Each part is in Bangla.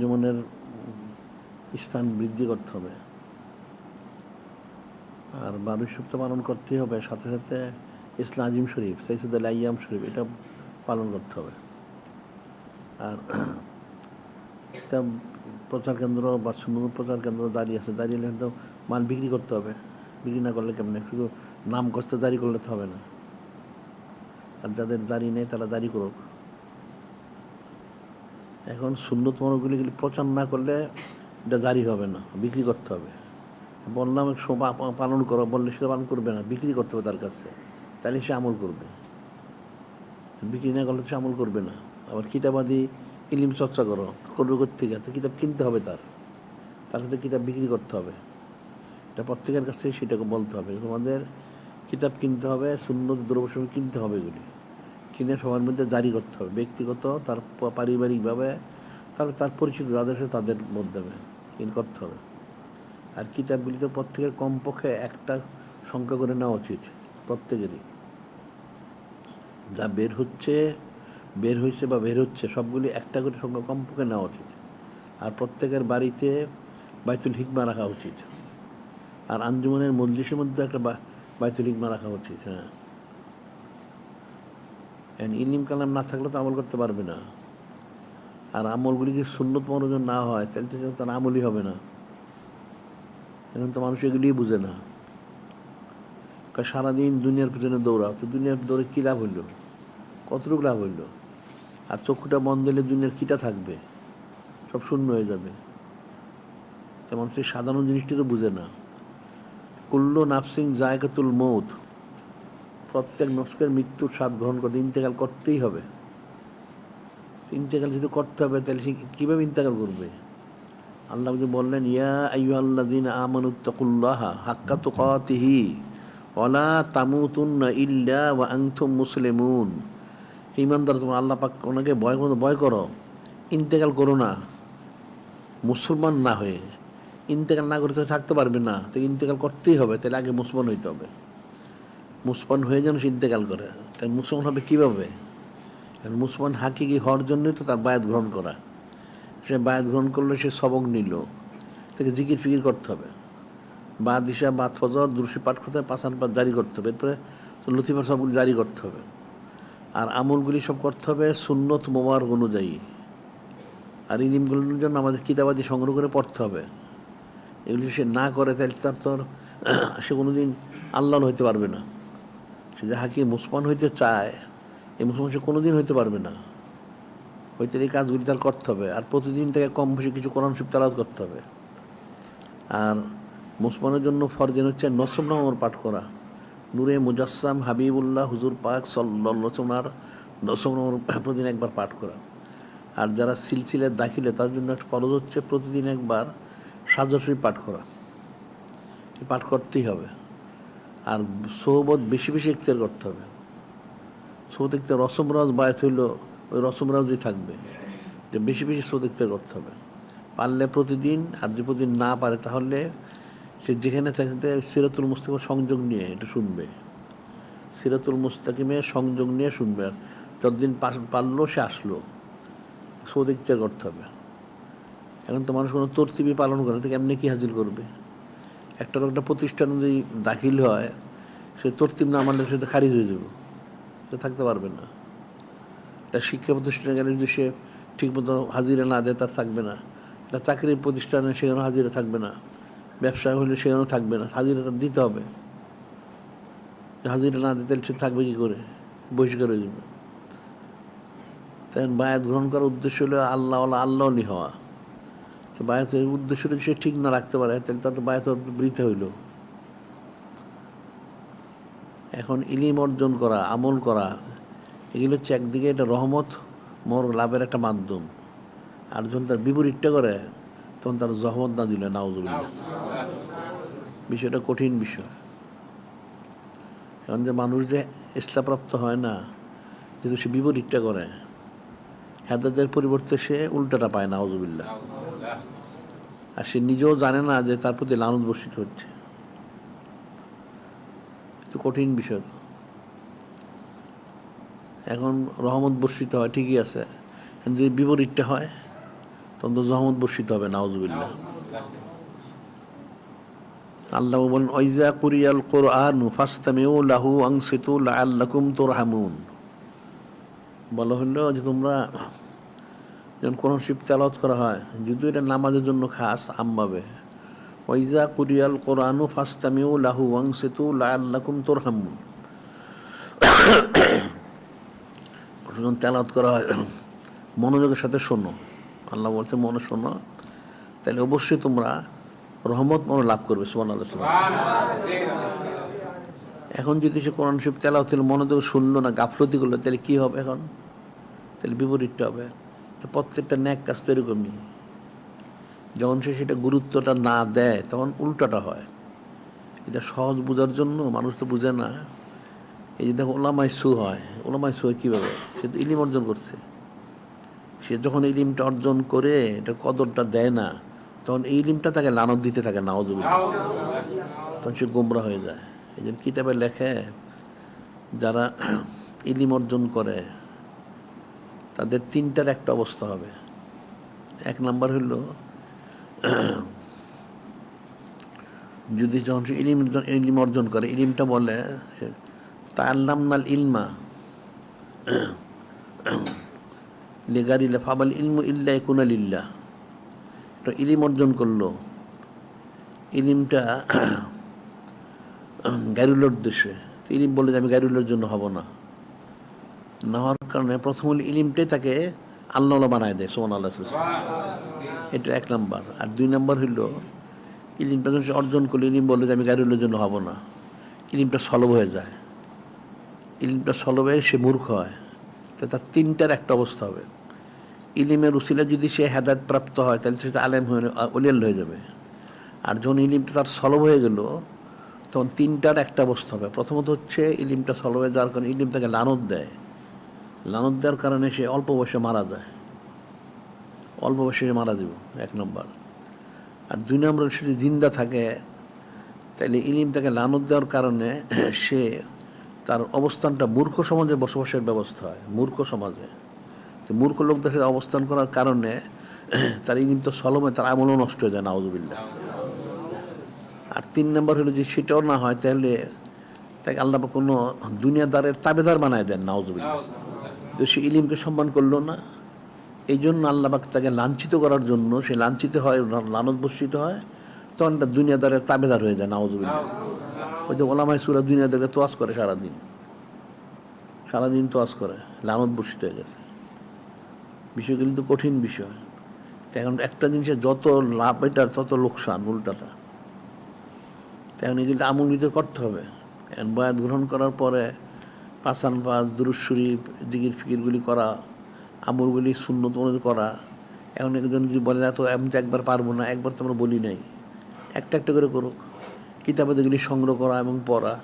জীবনের স্থান বৃদ্ধি করতে হবে আর 12 সপ্তাহ পালন করতেই হবে, সাথে সাথে ইসলাম আজিম শরীফ সাইসুদ্দাল আইয়াম শরীফ এটা পালন করতে হবে। আর এটা প্রচার কেন্দ্র বা সুন্দর প্রচার কেন্দ্র দাঁড়িয়ে আছে, দাঁড়িয়ে তো মাল বিক্রি করতে হবে। বিক্রি না করলে কেমন, শুধু নাম করতে জারি করলে তো হবে না। আর যাদের জারি নেই তারা জারি করুক। এখন সুন্নত মরগুলি প্রচার না করলে এটা জারি হবে না, বিক্রি করতে হবে। বললাম পালন করো, বললে সে পালন করবে না, বিক্রি করতে হবে তার কাছে, তাহলে সে আমল করবে। বিক্রি না করলে সে আমল করবে না। আবার কিতাবাদি ইলিম চর্চা করবে কোথেকে? কিতাব কিনতে হবে, তার কাছে কিতাব বিক্রি করতে হবে। এটা প্রত্যেকের কাছে সেটাকে বলতে হবে, তোমাদের কিতাব কিনতে হবে, সুন্নত দ্রব্যসমূহ কিনতে হবে, এগুলি কিনে সবার মধ্যে জারি করতে হবে, ব্যক্তিগত তার পারিবারিকভাবে তার পরিচিত যাদের সাথে তাদের মধ্যে করতে হবে। আর কিতাবগুলিতে প্রত্যেকের কমপক্ষে একটা সংখ্যা করে নেওয়া উচিত, প্রত্যেকেরই যা বের হয়েছে বা বের হচ্ছে সবগুলি একটা করে সংখ্যা কমপক্ষে নেওয়া উচিত। আর প্রত্যেকের বাড়িতে বাইতুল হিকমা রাখা উচিত। আর আঞ্জুমানের মজলিসের মধ্যে একটা বাইতুল হিকমা রাখা উচিত। হ্যাঁ, ইলম কালাম না থাকলে তো আমল করতে পারবে না। আর আমলগুলি যদি সুন্নত মনোযোগ না হয় তাহলে তো তার আমলই হবে না। এখন তো মানুষ এগুলিই বুঝে না। সারাদিন দুনিয়ার পিছনে দৌড়াও, তো দুনিয়ার দৌড়ে কী লাভ হইল, কতটুকু লাভ হইল? আর চক্ষুটা বন্ধ দিলে দুনিয়ার কীটা থাকবে? সব শূন্য হয়ে যাবে। তেমন সেই সাধারণ জিনিসটি তো বুঝে না। কুল্লু নাফসিং জায়গাতুল মৌত, প্রত্যেক নফসের মৃত্যুর স্বাদ গ্রহণ করতে ইন্তেকাল করতেই হবে। ইন্তেকাল যদি করতে হবে তাহলে সে কীভাবে ইন্তেকাল করবে? আল্লাহ যদি বললেন, ইয়া আইয়ুহাল্লাযীনা আমানুত্তাকুল্লাহা হাক্কা তুকাতিহি ওয়ালা তামুতুন্না ইল্লা ওয়া আনতুম মুসলিমুন, ঈমানদার তোমরা আল্লাহ পাক ওনাকে ভয় করো, ইন্তেকাল করো না মুসলমান না হয়ে। ইন্তেকাল না করতে থাকতে পারবে না, তো ইন্তেকাল করতেই হবে, তাহলে আগে মুসলমান হইতে হবে। মুসলমান হয়ে যেন সে ইন্তেকাল করে, তাই মুসলমান হবে কীভাবে? মুসলমান হাকিকি হওয়ার জন্যই তো তার বায়াত গ্রহণ করা। সে বায়াত গ্রহণ করলে সে সবক নিল, তাকে জিকির ফিকির করতে হবে, বাদ দিশা বাদ ফজর দুরুশি পাঠ করতে হবে, পাঁচান পাঠ জারি করতে হবে, এরপরে লতিফার সবগুলি জারি করতে হবে। আর আমলগুলি সব করতে হবে সুন্নত মোবারক অনুযায়ী। আর ইলিমগুলোর জন্য আমাদের কিতাবাদি সংগ্রহ করে পড়তে হবে। এগুলি সে না করে তাহলে সে কোনোদিন আল্লাহ হইতে পারবে না। সে যে হাকিম মুসলমান হইতে চায়, এই মুসলমান সে কোনোদিন হইতে পারবে না। হইতে এই কাজগুলি তার করতে হবে। আর প্রতিদিন থেকে কম বেশি কিছু কোরআন শরীফ তেলাওয়াত করতে হবে। আর মুসলমানের জন্য ফরজ হচ্ছে নসব নামার পাঠ করা। নূরে মুজাসসাম হাবিবুল্লাহ হুজুর পাক সাল্লাল্লাহু আলাইহি ওয়াসাল্লাম নসব নামার প্রতিদিন একবার পাঠ করা। আর যারা সিলসিলার দাখিলে তার জন্য একটা ফরজ হচ্ছে প্রতিদিন একবার সাজা শরীফ পাঠ করা, পাঠ করতেই হবে। আর সোহবত বেশি বেশি ইখতিয়ার করতে হবে। সোহবত ইখতিয়ার রসমরাজ বায়াত হইল, ওই রসমরাজই থাকবে, যে বেশি বেশি সোহবত ইখতিয়ার করতে হবে পারলে প্রতিদিন। আর যদি প্রতিদিন না পারে তাহলে সে যেখানে থাকতে সিরাতুল মুস্তাকিম সংযোগ নিয়ে এটা শুনবে, সিরাতুল মুস্তাকিমে সংযোগ নিয়ে শুনবে। আর যতদিন পারলো সে আসলো, সোহবত ইখতিয়ার করতে হবে। এখন তো মানুষ কোনো তরতিবি পালন করে, থেকে এমনি কি হাজির করবে? একটা প্রতিষ্ঠান যদি দাখিল হয়, সে তরতিব না মানলে সে তো খারিজ হয়ে যাবে, সে থাকতে পারবে না। একটা শিক্ষা প্রতিষ্ঠানে গেলে যদি সে ঠিকমতো হাজিরা না দেয় তার থাকবে না। একটা চাকরির প্রতিষ্ঠানে সেখানে হাজিরা থাকবে না, ব্যবসা হলে সেখানেও থাকবে না, হাজিরা তার দিতে হবে। হাজিরা না দিতে সে থাকবে কী করে? বহিষ্কার হয়ে যাবে। তাই বায়াত গ্রহণ করার উদ্দেশ্য হলো আল্লাহলি হওয়া। তো বায়াতের উদ্দেশ্যটা সে ঠিক না রাখতে পারে তাহলে তার তো বায়াত বৃথা হইল। এখন ইলিম অর্জন করা, আমল করা, এগুলো হচ্ছে একদিকে এটা রহমত মোর লাভের একটা মাধ্যম। আর যখন তার বিপরীতটা করে তখন তার জহমত না দিলে নাউজুবিল্লাহ, বিষয়টা কঠিন বিষয়। এখন যে মানুষ যে ইসলামপ্রাপ্ত হয় না, কিন্তু সে বিপরীতটা করে, হেদায়েতের পরিবর্তে সে উল্টাটা পায় নাউজুবিল্লাহ। আর সে নিজেও জানে না যে তার প্রতি লানত বর্ষিত হচ্ছে। তো কঠিন বিষয়। এখন রহমত বর্ষিত হয় ঠিকই আছে, যদি বিপরীতটা হয় তখন তো জহমত বর্ষিত হবে, নাউজুবিল্লাহ। আল্লাহ বলেন ওয়াইজা কুরিয়াল কুরআনু ফাসতামিউ লাহু আনসিতু লাআল্লাকুম তুরহামুন। বলা হলো যে তোমরা যখন কোরআন শরীফ তেলাওয়াত করা হয়, যদিও এটা নামাজের জন্য খাস আমভাবে, ওয়াইজা কুরিয়াল কুরআনু ফাসতামিউ লাহু আনসিতু লাআল্লাকুম তুরহামুন, যখন তেলাওয়াত করা হয় মনোযোগের সাথে শোনো। আল্লাহ বলছে মনে শোনো, তাহলে অবশ্যই তোমরা রহমত মনে লাভ করবে। সুবহানাল্লাহ। এখন যদি সে কোরআন শরীফ তেলাওয়াত মনোযোগ শুনলো না, গাফলতি করলো, তাহলে কি হবে? এখন তাহলে বিপরীতটা হবে। তো প্রত্যেকটা ন্যাক কাজ তো এরকমই, যখন সে সেটা গুরুত্বটা না দেয় তখন উল্টাটা হয়। এটা সহজ বোঝার জন্য মানুষ তো বুঝে না। এই যে দেখো ওলামায়ে সু হয়, ওলামায়ে সু কীভাবে? সে তো ইলিম অর্জন করছে। সে যখন ইলিমটা অর্জন করে এটা কদরটা দেয় না, তখন এই ইলিমটা তাকে লানত দিতে থাকে, নাউযুবিল্লাহ। তখন সে গোমরা হয়ে যায়। এই জন্য কিতাবে লেখে যারা ইলিম অর্জন করে তাদের তিনটার একটা অবস্থা হবে। এক নাম্বার হইল, যদি যখন সে ইলিম অর্জন করে, ইলিমটা বলে তাআল্লামনাল ইলমা লিগারিল্লাহ ফাবাল ইলমু ইল্লা ইয়াকুনা লিল্লাহ। তো ইলিম অর্জন করলো, ইলিমটা গায়রুল্লাহর উদ্দেশ্যে। ইলিম বলে যে আমি গায়রুল্লাহর জন্য হব না, না হওয়ার কারণে প্রথম হলো ইলিমটাই তাকে আল্লাহ বানায় দেয়। সুবহানাল্লাহ। এটা এক নাম্বার। আর দুই নাম্বার হইল, ইলিমটা যখন সে অর্জন করলে ইলিম বলে যে আমি গায়রুল্লাহর জন্য হব না, ইলিমটা সলভ হয়ে যায়। ইলিমটা সলভ হয়ে সে মূর্খ হয়। তো তার তিনটার একটা অবস্থা হবে। ইলিমের উসিলা যদি সে হেদায়েত প্রাপ্ত হয় তাহলে সেটা আলেম হয়ে ওলিয়াল হয়ে যাবে। আর যখন ইলিমটা তার সলভ হয়ে গেল তখন তিনটার একটা অবস্থা হবে। প্রথমত হচ্ছে ইলিমটা সলভ হয়ে যাওয়ার কারণে ইলিম তাকে লানত দেয়। লানত দেওয়ার কারণে সে অল্প বয়সে মারা যায়, অল্প বয়সে মারা যাব, এক নম্বর। আর দুই নম্বর সে যদি জিন্দা থাকে তাহলে ইলিম তাকে লানত দেওয়ার কারণে সে তার অবস্থানটা মূর্খ সমাজে বসবাসের ব্যবস্থা হয়। মূর্খ সমাজে মূর্খ লোকদের সাথে অবস্থান করার কারণে তার ইলিম তো সলমে তার আমলও নষ্ট হয়ে যায়, নাউযুবিল্লাহ। আর তিন নম্বর হলো যে সেটাও না হয় তাহলে তাকে আল্লাহ কোনো দুনিয়াদারের তাবেদার বানায় দেন, নাউযুবিল্লাহ। তো সে ইলিমকে সম্মান করলো না, এই জন্য আল্লাহ পাক তাকে লাঞ্ছিত করার জন্য সে লাঞ্ছিত হয়, লানত বর্ষিত হয়, তখন একটা দুনিয়াদারের তাবেদার হয়ে যায়, নাউযুবিল্লাহ। ওই যে ওলামায়ে সূরা দুনিয়াদারকে তোয়াজ করে সারাদিন তোয়াজ করে, লানত বর্ষিত হয়ে গেছে। বিষয় কিন্তু কঠিন বিষয়। এখন একটা জিনিসের যত লাভ এটা তত লোকসান, উল্টাটা। এখন এগুলো আমল নিতে করতে হবে। এখন বয়াত গ্রহণ করার পরে পাঁচান পাঁচ, দুরূদ শরীফ, জিকির ফিকিরগুলি করা, আমলগুলি সুন্নত অনুযায়ী করা। এখন একজন যদি বলে না তো আমি তো একবার পারবো না, একবার তো আমরা বলি নাই, একটা একটা করে করুক। কিতাবাদিগুলি সংগ্রহ করা এবং পড়া।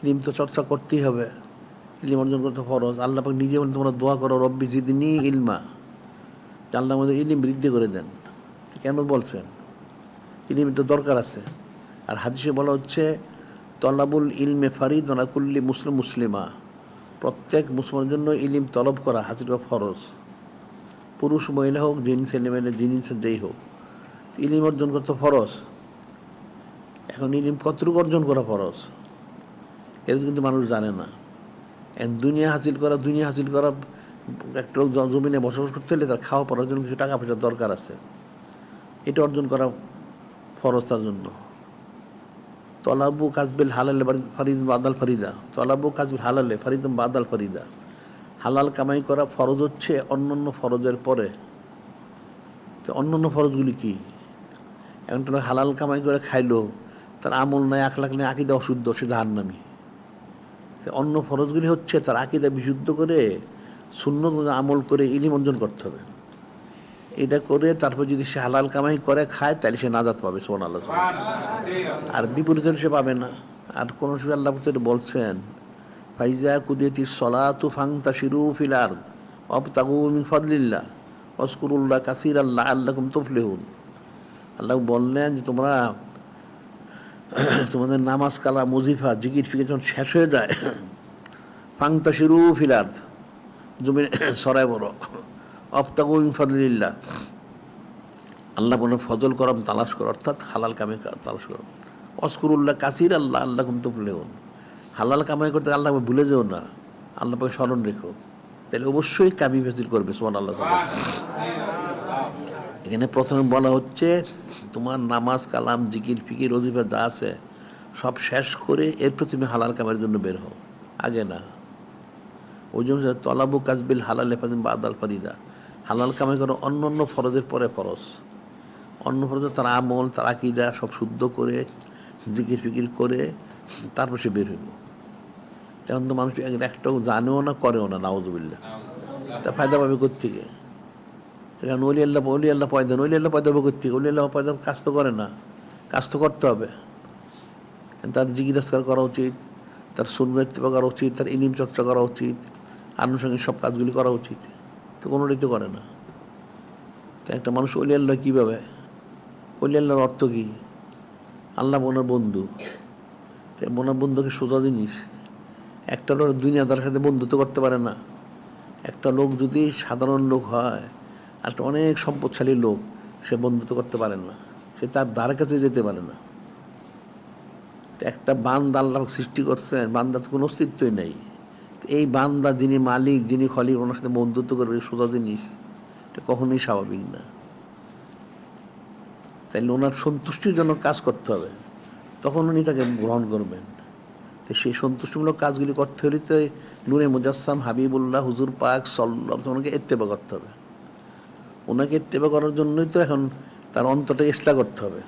ইলম তো চর্চা করতেই হবে, ইলম অর্জন করতে ফরজ। আল্লাহ পাক নিজে বলেন তোমরা দোয়া করো রব্বি জিদনি ইলমা, আল্লাহ আমাদের ইলম বৃদ্ধি করে দেন। কেন বলছেন? ইলমের তো দরকার আছে। আর হাদিসে বলা হচ্ছে তলাবুল ইলমে ফারিদ ওয়ালা কুল্লি মুসলিম মুসলিমা, প্রত্যেক মুসলমানের জন্য ইলিম তলব করা, হাজির করা ফরজ। পুরুষ মহিলা হোক, জিন ছেলে মেয়ে, জিনিসের যেই হোক, ইলিম অর্জন করতে ফরজ। এখন ইলিম কতটুকু অর্জন করা ফরজ এটা কিন্তু মানুষ জানে না। দুনিয়া হাসিল করা একটা লোক জমিনে বসবাস করতে হলে তার খাওয়া পড়ার জন্য কিছু টাকা পয়সার দরকার আছে, এটা অর্জন করা ফরজ তার জন্য। তলাবু কাজবিল হালালে ফারিদ বাদাল ফারিদা, তলাবু কাজবিল হালালে ফারিদ বাদাল ফারিদা। হালাল কামাই করা ফরজ হচ্ছে অন্যান্য ফরজের পরে। তো অন্যান্য ফরজগুলি কি? এখন তো হালাল কামাই করে খাইলো, তার আমল নাই, আখলাক নাই, আকীদা অশুদ্ধ, সে জাহান্নামী। অন্য ফরজগুলি হচ্ছে তার আকীদা বিশুদ্ধ করে সুন্নত আমল করে ইলম অর্জন করতে হবে। এটা করে তারপর যদি সে হালাল কামাই করে খায় তাহলে সে নাজাত পাবে, সুবহানাল্লাহ। আর বিপরীতে সে পাবে না। আর কোন সময় আল্লাহ বলছেন ফাইজা কুদিয়াতিস সলাতু ফান্তাশিরু ফিল আরদ ওয়াবতাগু মিন ফাদলিল্লাহ ওয়াজকুরুল্লাহ কাসীরান লাআল্লাকুম তুফলিহুন। আল্লাহ বললেন যে তোমরা তোমাদের নামাজ কালা মুজিফা জিকির ফিকির যখন শেষ হয়ে যায়, ফান্তাশিরু ফিল আরদ, জমিনে ছড়ায় বড়, ওয়াবতাগু মিন ফাদলিল্লাহ, আল্লাহ বলেন ফজল করম তালাশ করো, অর্থাৎ হালাল কামে তালাশ করো। অস্কুরুল্লাহ কাসির আল্লাহ আল্লাহ কুম তুফলিহুন, হালাল কামাই করতে আল্লাহ ভুলে যেও না, আল্লাহ পাকে স্মরণ রেখো, তাহলে অবশ্যই কামি হাসিল করবে। সুবহানাল্লাহ। এখানে প্রথমে বলা হচ্ছে তোমার নামাজ কালাম জিকির ফিকির ওজিফা যা আছে সব শেষ করে এরপর তুমি হালাল কামের জন্য বের হও, আগে না। ওই জন্য তলাবু কাজবিল হালাল হেফাজিন বা আদাল ফারিদা, হালাল কামাই করো অন্য অন্য ফরজের পরে ফরজ, অন্য ফরজে তার আমল তার আকীদা সব শুদ্ধ করে জিকির ফিকির করে তারপর সে বের হইব। তখন তো মানুষ একটাও জানেও না করেও না, নাউজুবিল্লাহ। তা ফায়দা পাবে কোত্থেকে? কারণ অলি আল্লাহ পয়দা, অলি আল্লাহ পয়দা হবে কোত্থেকে? অলি আল্লাহ পয়দা কাজ তো করে না, কাজ তো করতে হবে। তার জিকির আজকার করা উচিত, তার সুন্নাত ইত্তেবা করা উচিত, তার ইলম চর্চা করা উচিত, আনুষঙ্গিক সব কাজগুলি করা উচিত, তো কোনোটাই তো করে না। তো একটা মানুষ অলি আল্লাহ কীভাবে? অলি আল্লাহর অর্থ কী? আল্লাহ বোনার বন্ধু। বোনার বন্ধুকে সোজা জিনিস, একটা লোক দুনিয়াদার সাথে বন্ধুত্ব করতে পারে না। একটা লোক যদি সাধারণ লোক হয়, একটা অনেক সম্পদশালী লোক, সে বন্ধুত্ব করতে পারে না, সে তার ধারে কাছে যেতে পারে না। একটা বান্দা আল্লাহ সৃষ্টি করছেন, বান্দার কোনো অস্তিত্বই নেই। এই বান্দা যিনি মালিক, যিনি খলিক, ওনার সাথে বন্ধুত্ব করবে সোজা জিনিস, এটা কখনোই স্বাভাবিক না। তাইলে ওনার সন্তুষ্টির জন্য কাজ করতে হবে, তখন উনি তাকে গ্রহণ করবেন। তো সেই সন্তুষ্টিমূলক কাজগুলি করতে হলে তো নূরে মুজাসসাম হাবিবুল্লাহ হুজুর পাক সাল্লাল্লাহু আলাইহি ওনাকে ইত্তেবা করতে হবে। ওনাকে ইত্তেবা করার জন্যই তো এখন তার অন্তরটা ইসলাহ করতে হবে।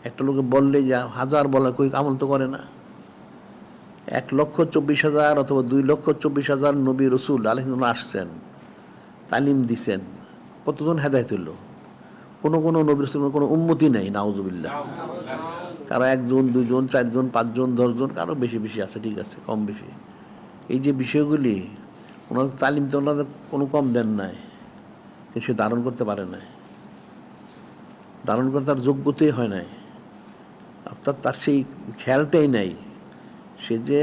একটা লোকে বললে যা হাজার বলা কই আমল তো করে না। 1,24,000 অথবা 2,24,000 নবী রসুল আলাইহিস আসছেন, তালিম দিছেন, কতজন হেদায়েত হইল? কোনো নবী রসুলের কোনো উম্মতি নেই, নাউজুবিল্লাহ। কারো 1 জন 2 জন 4 জন 5 জন 10 জন, কারো বেশি বেশি আছে, ঠিক আছে, কম বেশি। এই যে বিষয়গুলি ওনাদের তালিম তো ওনাদের কোনো কম দেন নাই, সে ধারণ করতে পারে নাই, ধারণ করে তার যোগ্যতাই হয় নাই, অর্থাৎ তার সেই খেয়ালটাই নাই সে যে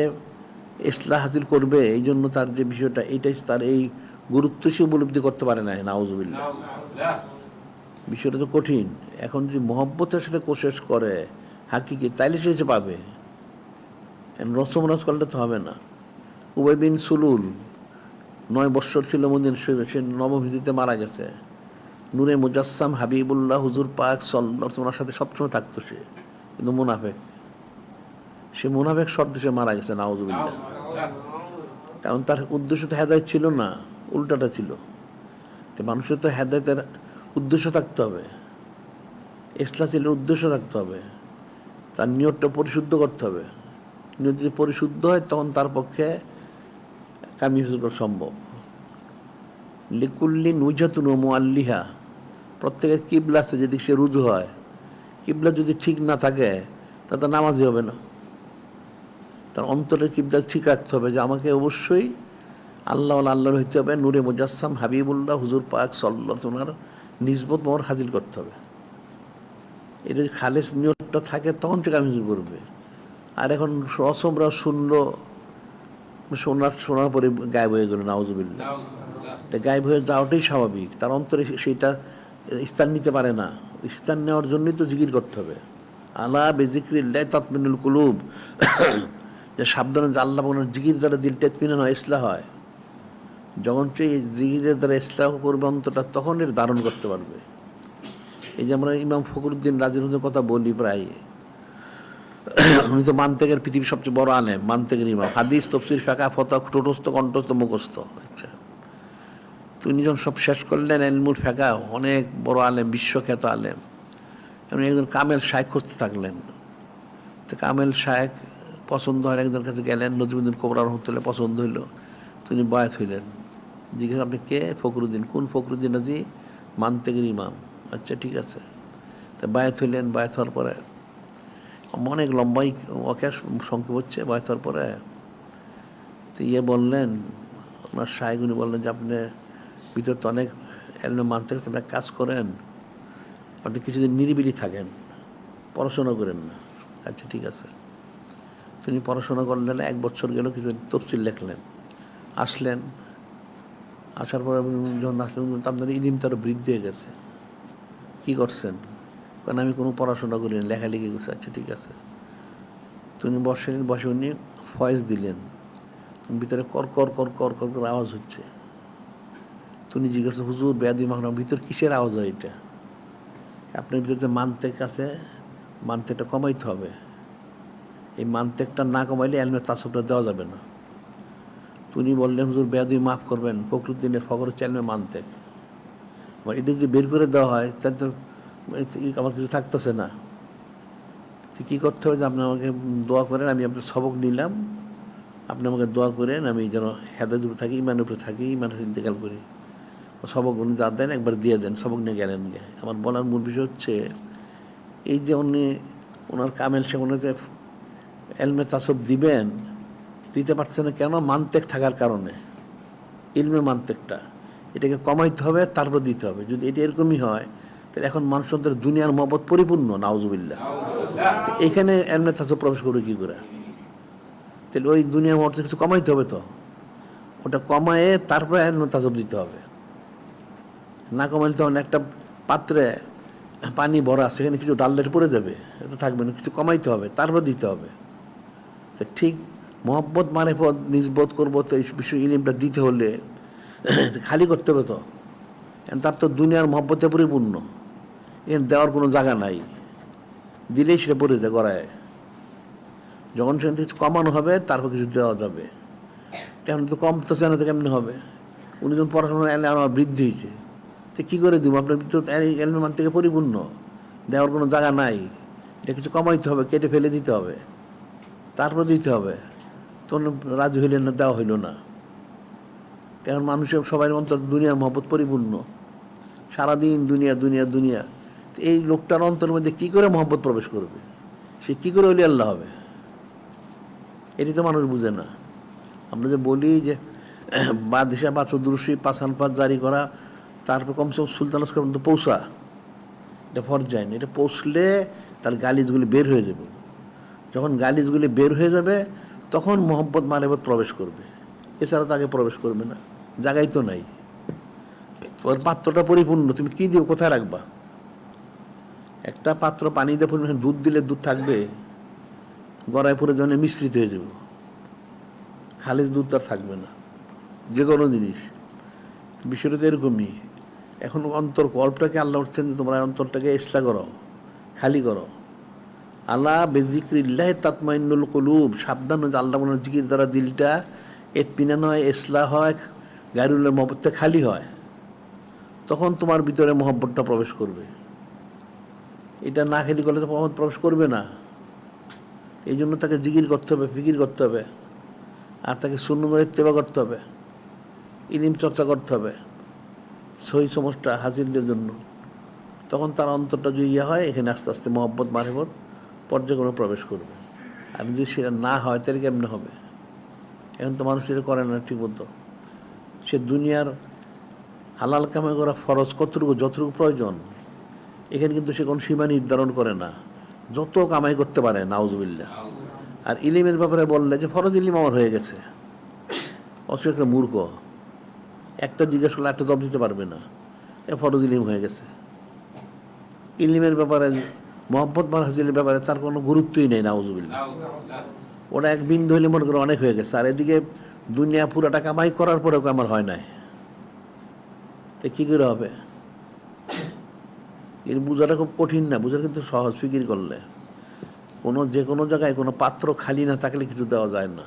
ইসলাহ হাসিল করবে। এই জন্য তার যে বিষয়টা, এইটাই তার এই গুরুত্ব সে উপলব্ধি করতে পারে না, নাউজুবিল্লাহ। বিষয়টা তো কঠিন। এখন যদি মহব্বতের সাথে কোশেশ করে হাকিকি, তাইলে সে পাবে, রসমরাজ করলে তো হবে না। উবাই বিন সুলুল 9 বৎসর ছিল মদিনা শরীফে, সে নবম হিজরিতে মারা গেছে। নূরে মুজাসসাম হাবিবুল্লাহ হুজুর পাক সাল্লাল্লাহু আলাইহি ওয়াসাল্লামের সাথে সবসময় থাকতো সে, কিন্তু মুনাফেক, সে মুনাফেক সদৃশে মারা গেছে, নাউজুবিল্লাহ। কারণ তার উদ্দেশ্য তো হেদায়েত ছিল না, উল্টাটা ছিল। তো মানুষের তো হেদায়েতের উদ্দেশ্য থাকতে হবে, ইসলাহ ছিল উদ্দেশ্য থাকতে হবে, তার নিয়তটা পরিশুদ্ধ করতে হবে। নিয়ত যদি পরিশুদ্ধ হয় তখন তার পক্ষে কামিয়াবি করা সম্ভব। লিকুল্লি নুজাতুন ওয়া মুআল্লিহা, প্রত্যেকের কিবলা আছে, যদি সে রুজু হয়, কিবলা যদি ঠিক না থাকে তাতে নামাজই হবে না। তার অন্তরের কিবলা ঠিক রাখতে হবে, যে আমাকে অবশ্যই আল্লাহর হইতে হবে, নূরে মুজাসসাম হাবিবুল্লাহ হুজুর পাক সাল্লাল্লাহু আলাইহি ওয়াসাল্লামের নিসবত মোহর হাজির করতে হবে। এটা যদি খালেস নিয়তটা থাকে তখন সে কামিয়াবি করবে। আর এখন রসমরা শুনলো, শোনার পরে গায়েব হয়ে গেল, নাউজুবিল্লাহ। গায়েব হয়ে যাওয়াটাই স্বাভাবিক, তার অন্তরে সেইটা স্থান নিতে পারে না। স্থান নেওয়ার জন্যই তো জিকির করতে হবে। আলা বিযিকরিল্লাহি তাতমাইন্নুল কুলুব, যে সাবধানে, যে আল্লাহ বলেন জিকির দ্বারা দিলটা ইতমিনান হয়, ইসলাহ হয়। যখন সে জিকিরের দ্বারা ইসলাহ করবে অন্তরটা, তখন এর ধারণ করতে পারবে। এই যে আমরা ইমাম ফখরুদ্দিন রাজির কথা বলি প্রায়, উনি তো মান্তেকের পৃথিবীর সবচেয়ে বড় আলেম, মান্তেকের ইমাম, হাদিস তফসির ফিকহ ফতোয়া ঠোঁটস্থ কণ্ঠস্থ মুখস্থ। আচ্ছা, তিনি যখন সব শেষ করলেন ইলমুল ফিকহ, অনেক বড় আলেম, বিশ্বখ্যাত আলেম, এমনি একজন কামেল শায়েখ খুঁজতে থাকলেন। তো কামেল শায়েখ পছন্দ হয়, একজনের কাছে গেলেন, নজরুদ্দিন কোবরা রহমতুল্লাহ পছন্দ হইল, তিনি বয়াত হইলেন। জিজ্ঞেস, আপনি কে? ফখরুদ্দিন। কোন ফখরুদ্দিন? আজি মান্তেকের ইমাম। আচ্ছা ঠিক আছে। তা বায়াত হইলেন। বায়াত হওয়ার পরে অনেক লম্বাই ওকে সংক্ষেপ হচ্ছে। বায়াত হওয়ার পরে তো বললেন, ওনার শায়েখ, উনি বললেন যে আপনি ভিতর তো অনেক এলমে মানতে গেছে, আপনি কাজ করেন, আপনি কিছুদিন নিরিবিলি থাকেন, পড়াশোনা করেন না। আচ্ছা ঠিক আছে। তিনি পড়াশোনা করলেন, 1 বছর গেল, কিছু তফসিল লেখলেন, আসলেন। আসার পরে যখন আসলেন, আপনার ইলম তার বৃদ্ধি হয়ে গেছে। কি করছেন? কারণ আমি কোনো পড়াশোনা করিনি, লেখালেখি করছি। আচ্ছা ঠিক আছে। তুমি বসেন, বসে উনি ফয়েজ দিলেন, ভিতরে কর কর কর কর কর করে আওয়াজ হচ্ছে। তুমি জিজ্ঞেস হুজুর বেয়াদি মাহরাম ভিতর কিসের আওয়াজ হয় এটা? আপনার ভিতরে মানতেক আছে, মানতেকটা কমাইতে হবে। এই মানতেকটা না কমাইলে এলমে তাসবটা দেওয়া যাবে না। তুমি বললেন হুজুর বেয়াদি মাফ করবেন, ফখরুদ্দিনের ফখরের চেলমে মানতেক, এটা যদি বের করে দেওয়া হয় তাহলে তো আমার কিছু থাকতেছে না। কী করতে হবে যে আপনি আমাকে দোয়া করেন, আমি আপনার সবক নিলাম, আপনি আমাকে দোয়া করেন আমি যেন হেদায়েতের উপরে থাকি, ইমানের উপরে থাকি, ইমানের ইন্তেকাল করি। সবক উনি যা দেন একবার দিয়ে দেন, সবক নিয়ে গেলেন গে। আমার বলার মূল বিষয় হচ্ছে এই যে উনি ওনার কামেল শেখ উনি যে এলমে তাসব দিবেন, দিতে পারছে না কেন? মানতেক থাকার কারণে। ইলমে মানতেকটা এটাকে কমাইতে হবে, তারপর দিতে হবে। যদি এটা এরকমই হয় তাহলে এখন মানুষদের দুনিয়ার মহব্বত পরিপূর্ণ, নাউজুবিল্লাহ। এখানে এলমে তাসব প্রবেশ করবে কি করে? তাহলে ওই দুনিয়ার মহব্বত কিছু কমাইতে হবে, তো ওটা কমায়ে তারপরে এলমে তাসব দিতে হবে। না কমাইলে তখন একটা পাত্রে পানি ভরা, সেখানে কিছু ডাললেট পড়ে যাবে, এটা থাকবে না। কিছু কমাইতে হবে, তারপর দিতে হবে। ঠিক মহব্বত মারেফত নিজবোধ করবো, তো এই বিষয় ইলিমটা দিতে হলে খালি করতে হবে। তো তার তো দুনিয়ার মহব্বতে পরিপূর্ণ, এখানে দেওয়ার কোনো জায়গা নাই। দিলেই সেটা পড়ে যায় গড়ায়। যখন সেখান থেকে কিছু কমানো হবে তারপর কিছু দেওয়া যাবে। কেমন তো কমতেছে না, তো কেমনি হবে? উনি যখন পড়াশোনা এলে আমার বৃদ্ধি হয়েছে, তো কী করে দিব? আপনার ভিতর এলমে মান থেকে পরিপূর্ণ, দেওয়ার কোনো জায়গা নাই। এটা কিছু কমাইতে হবে, কেটে ফেলে দিতে হবে, তারপর দিতে হবে। তখন রাজি হইলেন না, দেওয়া হইল না। কারণ মানুষের সবাই অন্তর দুনিয়ার মহব্বত পরিপূর্ণ, সারাদিন দুনিয়া দুনিয়া দুনিয়া। এই লোকটার অন্তরের মধ্যে কী করে মহব্বত প্রবেশ করবে? সে কী করে হইলে আল্লাহ হবে? এটি তো মানুষ বুঝে না। আমরা যে বলি যে বাদশাহ বাচুদুরসি পাসান পাত জারি করা, তারপর কমসে কম সুলতান আসকার পর্যন্ত পৌঁছা, এটা ফরজ যায়নি। এটা পৌঁছলে তার গালিজগুলি বের হয়ে যাবে। যখন গালিজগুলি বের হয়ে যাবে তখন মোহাম্মদ মারেবত প্রবেশ করবে, এছাড়া তাকে প্রবেশ করবে না। জায়গাই তো নাই। ওর পাত্রটা পরিপূর্ণ, তুমি কি দিও, কোথায় রাখবা? একটা পাত্র পানি দিয়ে পরিমাণ দুধ দিলে দুধ থাকবে? গড়ায় পরে যখন মিশ্রিত হয়ে যাবে, খালিজ দুধ তার থাকবে না। যে কোনো জিনিস বিষয়টা তো এরকমই। এখন অন্তর কল্পটাকে আল্লাহ উঠছেন যে তোমরা অন্তরটাকে ইসলা করো, খালি করো। আল্লাহ বেজিক্রিল্লাহ তাতমাইন্নুল কুলুব, সাবধান হয়ে আল্লাহ মনের জিকির দ্বারা দিলটা এতমিনান হয়, ইসলাহ হয়, গায়রুল্লাহর মহব্বতটা খালি হয়। তখন তোমার ভিতরে মহব্বতটা প্রবেশ করবে। এটা না খালি করলে তো মহব্বত প্রবেশ করবে না। এই জন্য তাকে জিকির করতে হবে, ফিকির করতে হবে, আর তাকে সুন্নাতের ইত্তেবা করতে হবে, ইলম চর্চা করতে হবে সহি সমস্যা হাসিলের জন্য। তখন তার অন্তরটা যদি ইয়ে হয়, এখানে আস্তে আস্তে মহব্বত মারেফত পর্যায়ক্রমে প্রবেশ করবে। আর যদি সেটা না হয় তাহলে কেমনে হবে? এখন তো মানুষ এটা করে না ঠিক মতো। সে দুনিয়ার হালাল কামাই করা ফরজ কতটুকু, যতটুকু প্রয়োজন, এখানে কিন্তু সে কোনো সীমা নির্ধারণ করে না, যত কামাই করতে পারে, নাউজুবিল্লাহ। আর ইলিমের ব্যাপারে বললে যে ফরজ ইলিম আমার হয়ে গেছে, অবশ্য একটা মূর্খ। একটা জিজ্ঞেস করলে একটা জবাব দিতে পারবে না, এ ফরজ ইলিম হয়ে গেছে। ইলিমের ব্যাপারে, মোহাম্মদ মানহাজিলের ব্যাপারে তার কোনো গুরুত্বই নেই, নাউজুবিল্লাহ। ওটা এক বিন্দু হইলে মনে করে অনেক হয়ে গেছে। আর এদিকে দুনিয়া পুরাটা কামাই করার পরেও আমার হয় নাই, তো কী করে হবে? এর বোঝাটা খুব কঠিন না, বোঝাটা কিন্তু সহজ ফিকির করলে। যে কোনো জায়গায় কোনো পাত্র খালি না থাকলে কিছু দেওয়া যায় না।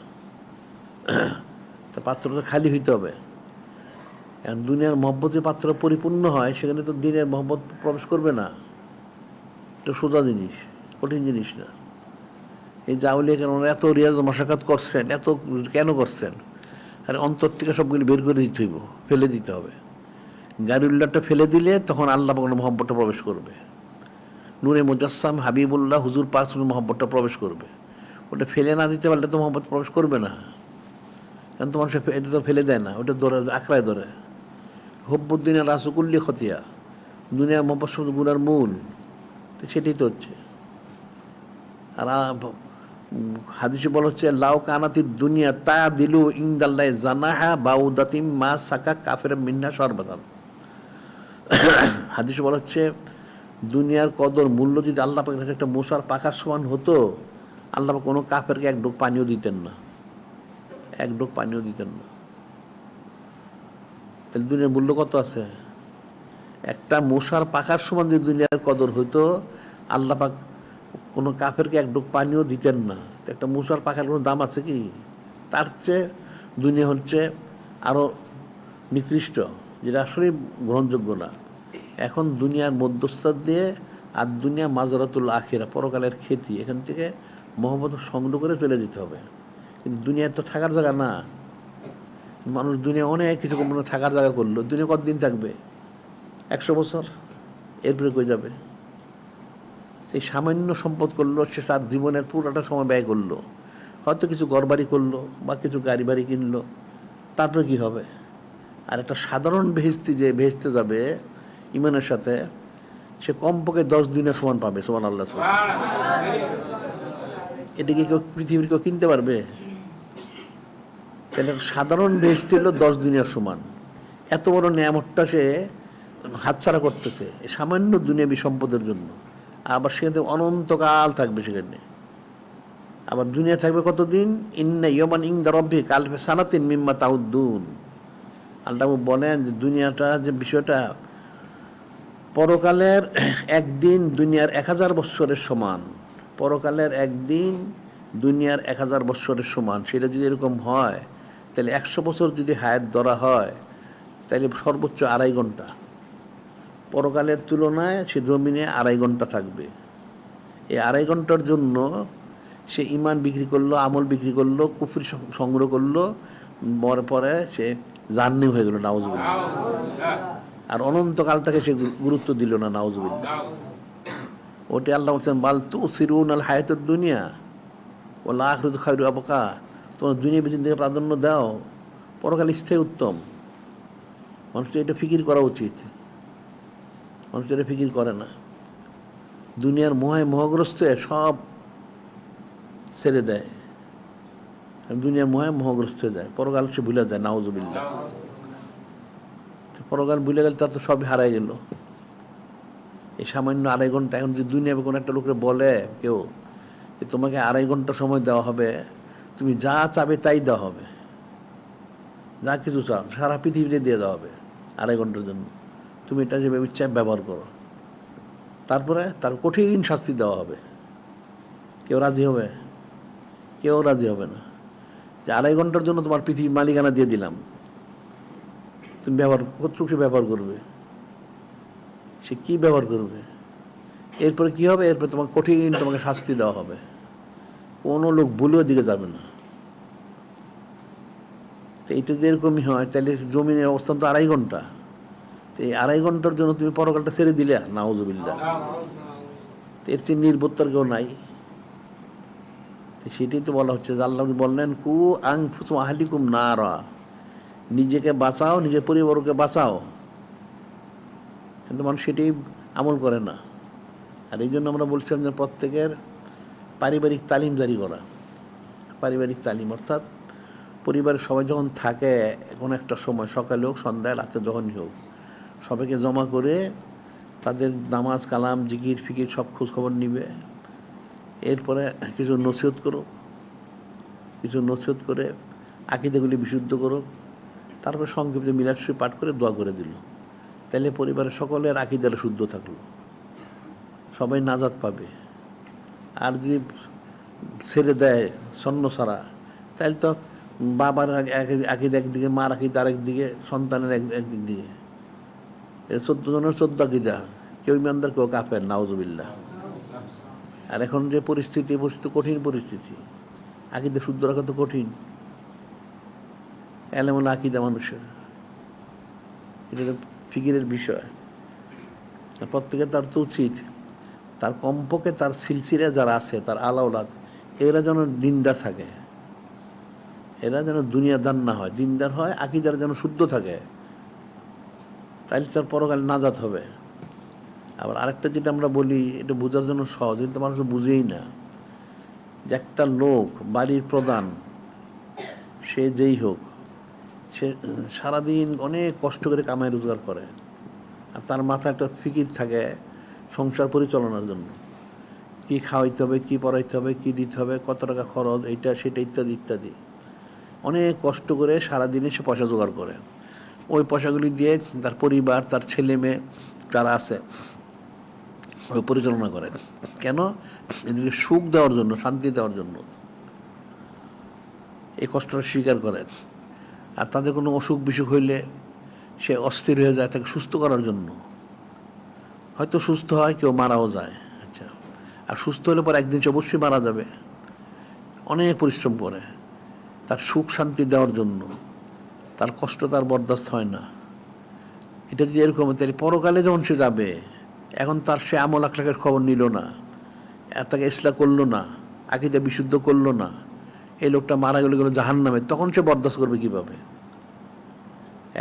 তা পাত্রটা খালি হইতে হবে। এখন দুনিয়ার মহব্বতে পাত্র পরিপূর্ণ হয়, সেখানে তো দিনের মহব্বত প্রবেশ করবে না। এটা সোজা জিনিস, কঠিন জিনিস না। এই জাউলিয়া কেন এত রিয়াজ মশাকাত করছেন, এত কেন করছেন? আর অন্তর থেকে সবগুলি বের করে দিতে হইব, ফেলে দিতে হবে। গায়রুল্লাহটা ফেলে দিলে তখন আল্লাহ পাকের মহব্বতটা প্রবেশ করবে। নূরে মুজাসসাম হাবিবুল্লাহ হুজুর পাক মহব্বতটা প্রবেশ করবে। ওটা ফেলে না দিতে পারলে তো মহব্বত প্রবেশ করবে না। কারণ তোমার সে এটা তো ফেলে দেয় না, ওটা ধরে আঁকড়ায় ধরে। হব্বুদ্দিন রাসুকুল্লি খতিয়া, দুনিয়ার মহব্বত শুধু গুনার মূল, তো সেটাই তো হচ্ছে। আর হাদিসে বলা হচ্ছে লাউ কানাতি দুনিয়া তা দিলু ইনদাল্লাহ জানাহা বাউদাতিম মা সাকা কাফের মিন্না সর্বাদান। হাদিসে বলা হচ্ছে দুনিয়ার কদর মূল্য যদি আল্লাহ পাকের কাছে একটা মশার পাখার সমান হতো, আল্লাহ পাক কোনো কাফেরকে এক ডোক পানিও দিতেন না, এক ডোক পানিও দিতেন না। তাহলে দুনিয়ার মূল্য কত আছে? একটা মশার পাখার সমান যদি দুনিয়ার কদর হইতো, আল্লাহ পাক কোনো কাফেরকে এক ডোক পানিও দিতেন না। একটা মশার পাখার কোনো দাম আছে কি? তার চেয়ে দুনিয়া হচ্ছে আরো নিকৃষ্ট, যেটা আসলে গ্রহণযোগ্য না। এখন দুনিয়ার মধ্যস্থ দিয়ে আর দুনিয়া মাজরাতুল আখিরা, পরকালের খ্যাতি, এখান থেকে মহব্বত সংগ্রহ করে চলে যেতে হবে। কিন্তু দুনিয়া তো থাকার জায়গা না। মানুষ দুনিয়া অনেক কিছু মনে থাকার জায়গা করলো, দুনিয়া কতদিন থাকবে? 100 বছর, এরপরে কই যাবে? এই সামান্য সম্পদ করলো, সে তার জীবনের পুরোটা সময় ব্যয় করলো, হয়তো কিছু ঘরবাড়ি করলো বা কিছু গাড়ি বাড়ি কিনলো, তারপরে কি হবে? আর একটা সাধারণ বেহেশতি যে বেহেশতে যাবে ইমানের সাথে, সে কমপক্ষে 10 দিনের সমান পাবে। সুবহানাল্লাহ। এটা কি কেউ পৃথিবীর কেউ কিনতে পারবে? তাহলে সাধারণ বেহেশতি হলো 10 দিনের সমান। এত বড় নিয়ামতটা সে হাতছাড়া করতেছে এই সামান্য দুনিয়াবী সম্পদের জন্য। আবার সেখানে অনন্তকাল থাকবে সেখানে। আবার দুনিয়া থাকবে কতদিন? ইন্না ইয়ামান ইনদা রাব্বিকা আলফা সানাতিন মিম্মা তাউদ্দুন। আল্লাহ বলেন যে দুনিয়াটা, যে বিষয়টা, পরকালের একদিন দুনিয়ার 1000 বৎসরের সমান। পরকালের একদিন দুনিয়ার 1000 বৎসরের সমান। সেটা যদি এরকম হয়, তাহলে 100 বছর যদি হায়াত ধরা হয়, তাহলে সর্বোচ্চ 2.5 ঘন্টা। পরকালের তুলনায় সে জমিনে 2.5 ঘন্টা থাকবে। এই 2.5 ঘন্টার জন্য সে ইমান বিক্রি করলো, আমল বিক্রি করলো, কুফরি সংগ্রহ করলো, মরার পরে সে জান্নি হয়ে গেল, নাউজুবিল্লাহ। আর অনন্তকালটাকে সে গুরুত্ব দিল না, নাউজুবিল্লাহ। ওটি আল্লাহ বলছেন, বাল তুসিরুন আল হায়াতুদ দুনিয়া ওয়াল আখিরাতু খায়রুন ওয়া আবকা। তোমরা দুনিয়া বেশি দিকে প্রাধান্য দাও, পরকাল স্থায়ী উত্তম। মানুষকে এটা ফিকির করা উচিত। মানুষ এটা ফিকির করে না, দুনিয়ার মোহে মোহগ্রস্ত সব ছেড়ে দেয়, দুনিয়ার মোহে মোহগ্রস্ত হয়ে যায়, পরকাল সে ভুলে যায়, নাউজুবিল্লাহ। পরকাল ভুলে গেলে তার তো সবই হারাই গেল। এই সামান্য 2.5 ঘন্টা, এখন যদি দুনিয়া কোনো একটা লোকের বলে কেউ যে তোমাকে 2.5 ঘন্টা সময় দেওয়া হবে, তুমি যা চাবে তাই দেওয়া হবে, যা কিছু চাও সারা পৃথিবীতে দিয়ে দেওয়া হবে 2.5 ঘন্টার জন্য, তুমি এটা যেভাবে ইচ্ছা ব্যবহার করো, তারপরে তার কঠিন শাস্তি দেওয়া হবে, কেউ রাজি হবে? কেউ রাজি হবে না। যে 2.5 ঘন্টার জন্য তোমার পৃথিবীর মালিকানা দিয়ে দিলাম, তুমি ব্যবহার কতটুকু সে ব্যবহার করবে? সে কি ব্যবহার করবে? এরপরে কি হবে? এরপরে তোমার কঠিন তোমাকে শাস্তি দেওয়া হবে, কোনো লোক ভুলেও দিকে যাবে না। তো এইটা যদি এরকমই হয়, তাহলে জমিনের অবস্থান তো 2.5 ঘন্টা। এই 2.5 ঘন্টার জন্য তুমি পরকালটা ছেড়ে দিলে, নাউজুবিল্লাহ। এর চেয়ে নির্বোধতার কেউ নাই। সেটাই তো বলা হচ্ছে যে আল্লাহ বললেন, কু আনফুসুকুম আহলিকুম নারা, নিজেকে বাঁচাও, নিজের পরিবারকে বাঁচাও। কিন্তু মানুষ সেটাই আমল করে না। আর এই জন্য আমরা বলছিলাম যে প্রত্যেকের পারিবারিক তালিম জারি করা। পারিবারিক তালিম অর্থাৎ পরিবারের সবাই যখন থাকে, কোনো একটা সময়, সকালে হোক, সন্ধ্যায়, রাতে, যখনই হোক, সবাইকে জমা করে তাদের নামাজ, কালাম, জিকির, ফিকির সব খোঁজখবর নিবে। এরপরে কিছু নসিহত করো, কিছু নসিহত করে আকীদাগুলি বিশুদ্ধ করো, তারপরে সংক্ষিপ্ত মিলাদ শরীফ পাঠ করে দোয়া করে দিল। তাহলে পরিবারের সকলের আকীদাটা শুদ্ধ থাকলো, সবাই নাজাত পাবে। আর যদি ছেড়ে দেয় সন্ন ছাড়া, তাহলে তো বাবার আকীদা একদিকে, মার আকীদা আরেকদিকে, সন্তানের একদিক দিকে, 14 জনের 14 আকীদা, কেউ ইমানদার, কেউ কাফের, নাউজুবিল্লাহ। আর এখন যে পরিস্থিতি কঠিন পরিস্থিতি, আকীদা শুদ্ধ রাখা তো কঠিন। এলেমুল আকীদা মানুষের, এটা তো ফিকিরের বিষয়। প্রত্যেকে তার তো উচিত তার কমপক্ষে তার সিলসিলা যারা আছে, তার আলাওলাদ, এরা যেন দিনদার থাকে, এরা যেন দুনিয়াদার না হয়, দিনদার হয়, আকীদার যেন শুদ্ধ থাকে, তাইলে তার পরকাল নাজাত হবে। আবার আরেকটা যেটা আমরা বলি, এটা বোঝার জন্য সহজ, কিন্তু মানুষ বুঝেই না, যে একটা লোক, বাড়ির প্রধান, সে যেই হোক, সে সারাদিন অনেক কষ্ট করে কামাই রোজগার করে, আর তার মাথায় একটা ফিকির থাকে, সংসার পরিচালনার জন্য, কি খাওয়াইতে হবে, কি পড়াইতে হবে, কি দিতে হবে, কত টাকা খরচ, এইটা সেটা ইত্যাদি ইত্যাদি। অনেক কষ্ট করে সারাদিনে সে পয়সা জোগাড় করে, ওই পয়সাগুলি দিয়ে তার পরিবার, তার ছেলে মেয়ে যারা আছে ওই পরিচালনা করে। কেন? এদেরকে সুখ দেওয়ার জন্য, শান্তি দেওয়ার জন্য এই কষ্টটা স্বীকার করে। আর তাদের কোনো অসুখ বিসুখ হইলে সে অস্থির হয়ে যায়, তাকে সুস্থ করার জন্য। হয়তো সুস্থ হয়, কেউ মারাও যায়। আচ্ছা, আর সুস্থ হলে পর একদিন সে অবশ্যই মারা যাবে। অনেক পরিশ্রম করে তার সুখ শান্তি দেওয়ার জন্য, তার কষ্ট তার বরদাস্ত হয় না। এটা যদি এরকম, তাহলে পরকালে যখন সে যাবে, এখন তার সে আমল আখলাকের খবর নিল না, তাকে ইসলাহ করলো না, আকীদা বিশুদ্ধ করলো না, এই লোকটা মারা গেলে গেলো জাহান্নামে, তখন সে বরদাস্ত করবে কিভাবে?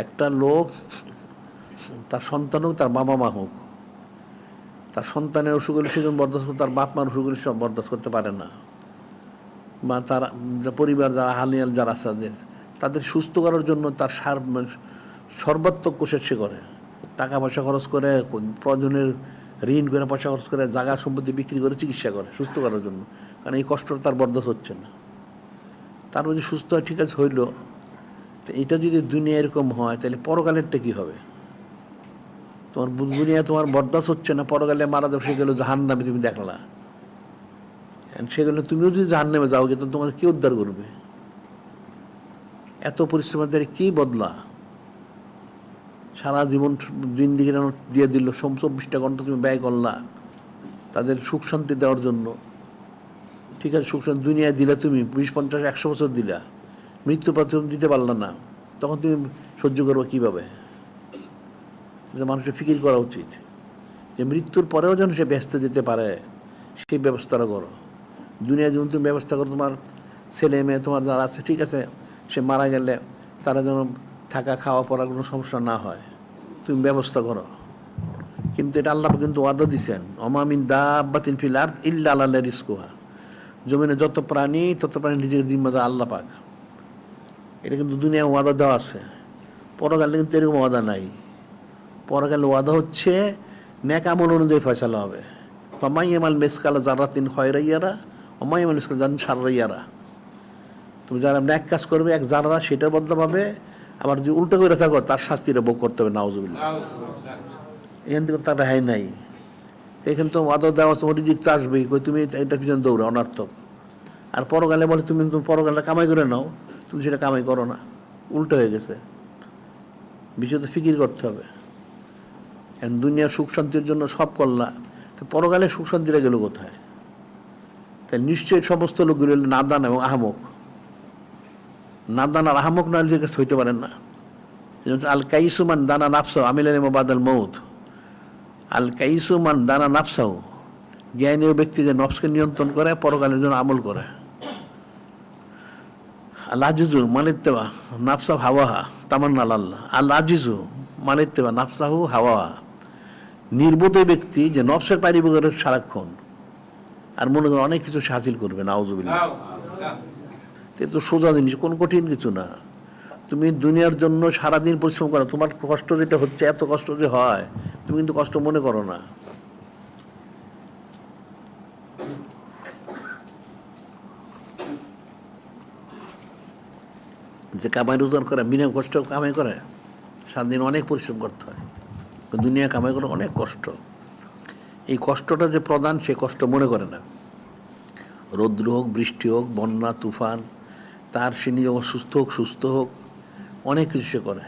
একটা লোক, তার সন্তান হোক, তার বাবা মা হোক, তার সন্তানের অসুখ হলে সেজন বরদাস্ত করতে, তার বাপ মার অসুখ হলে সব বরদাস্ত করতে পারে না। বা তার পরিবার যারা হালিয়াল যারা আছে তাদের সুস্থ করার জন্য তার সর্বাত্মক কোশিশ সে করে, টাকা পয়সা খরচ করে, প্রয়োজনের ঋণ করে পয়সা খরচ করে, জায়গা সম্পত্তি বিক্রি করে চিকিৎসা করে সুস্থ করার জন্য। কারণ এই কষ্টটা তার বরদাস্ত হচ্ছে না। তার যদি সুস্থ হয়, ঠিক আছে, হইল। তো এটা যদি দুনিয়া এরকম হয়, তাহলে পরকালেরটা কি হবে? তোমার দুনিয়া তোমার বরদাস্ত হচ্ছে না, পরকালে মারা যাবে, সে গেল জাহান্নামে, তুমি দেখলা। সেগুলো তুমিও যদি জাহান্নামে যাও, কিন্তু তোমাকে কে উদ্ধার করবে? এত পরিশ্রমের কি বদলা? সারা জীবন জিন্দিগি দিয়ে দিল, 24টা ঘন্টা তুমি ব্যয় করলা তাদের সুখ শান্তি দেওয়ার জন্য। ঠিক আছে, সুখ শান্তি দুনিয়ায় দিলা, তুমি 20, 50, 100 বছর দিলা, মৃত্যু পথে দিতে পারলা না, তখন তুমি সহ্য করবো কিভাবে? মানুষের ফিকির করা উচিত যে মৃত্যুর পরেও যেন সে ব্যস্ত যেতে পারে, সেই ব্যবস্থাটা করো। দুনিয়া যেমন তুমি ব্যবস্থা করো, তোমার ছেলে মেয়ে তোমার যারা আছে, ঠিক আছে, সে মারা গেলে তারা যেন থাকা খাওয়া পড়ার কোনো সমস্যা না হয়, তুমি ব্যবস্থা করো। কিন্তু এটা আল্লাহ কিন্তু ওয়াদা দিছেন, ওমা মিন দাব্বাতিন ফিল আরদ ইল্লা আলা রিজকুহা, জমিনে যত প্রাণী তত প্রাণী নিজেকে জিম্মাদার আল্লাহ পাক। এটা কিন্তু দুনিয়ায় ওয়াদা দেওয়া আছে। পরকালে কিন্তু এরকম ওয়াদা নাই। পরকালে ওয়াদা হচ্ছে নেক আমল অনুযায়ী ফয়সালা হবে। ফামাইয়ামাল মিসকালা যারাতিন খায়রান ইয়ারা ওয়া মাইয়ামাল মিসকালা যারাতিন শাররান ইয়ারা। তুমি যারা নেক কাজ করবে এক যারা, সেটার বদলা পাবে। আবার যদি উল্টো করে থাকো, তার শাস্তিটা ভোগ করতে হবে। নাউজুবিল্লাহ। এখান থেকে তার রেহাই নাই। এখানে তো ওয়াদা দেওয়া, তোমার রিজিক তো আসবেই, তুমি এটার পিছনে দৌড়ে অনর্থক। আর পরকালে বলে তুমি পরকালে কামাই করে নাও, তুমি সেটা কামাই করো না, উল্টো হয়ে গেছে। বিষয়টা ফিকির করতে হবে। দুনিয়ার সুখ শান্তির জন্য সব করলা, তো পরকালে সুখ শান্তিটা গেল কোথায়? তাই নিশ্চয়ই সমস্ত লোকগুলো নাদান এবং আহমক। নাদান আর আহমক না হলে হইতে পারেন না। আল কাইসুমান দানা নাফসাও আমিলান বাদাল মউত। আল কাইসুমান দানা নাফসাও, জ্ঞানীয় ব্যক্তি যে নফসকে নিয়ন্ত্রণ করে, পরকালের জন্য আমল করে। আল আজিজু মানিত্তেবা নাফসা হাওয়াহা তামান্না আল্লাহ। আল আজিজু মানিত্তেবা নাফসাহু হাওয়াহা, নির্বোধ ব্যক্তি যে নফসের পারিব করে সারাক্ষণ, আর মনে করে অনেক কিছু হাসিল করবে। নাউজুবিল্লাহ। এটা তো সোজা জিনিস, কোন কঠিন কিছু না। তুমি দুনিয়ার জন্য সারাদিন পরিশ্রম করো, তোমার কষ্ট যেটা হচ্ছে, এত কষ্ট যে হয়, তুমি কিন্তু কষ্ট মনে করো না। যে কামাই রোজগার করে, বিনা কষ্ট কামাই করে, সারাদিন অনেক পরিশ্রম করতে হয়। দুনিয়া কামাই করে অনেক কষ্ট। এই কষ্টটা যে প্রধান, সে কষ্ট মনে করে না। রৌদ্র হোক, বৃষ্টি হোক, বন্যা তুফান, তার সে নিজে সুস্থ হোক, অনেক কিছু সে করে,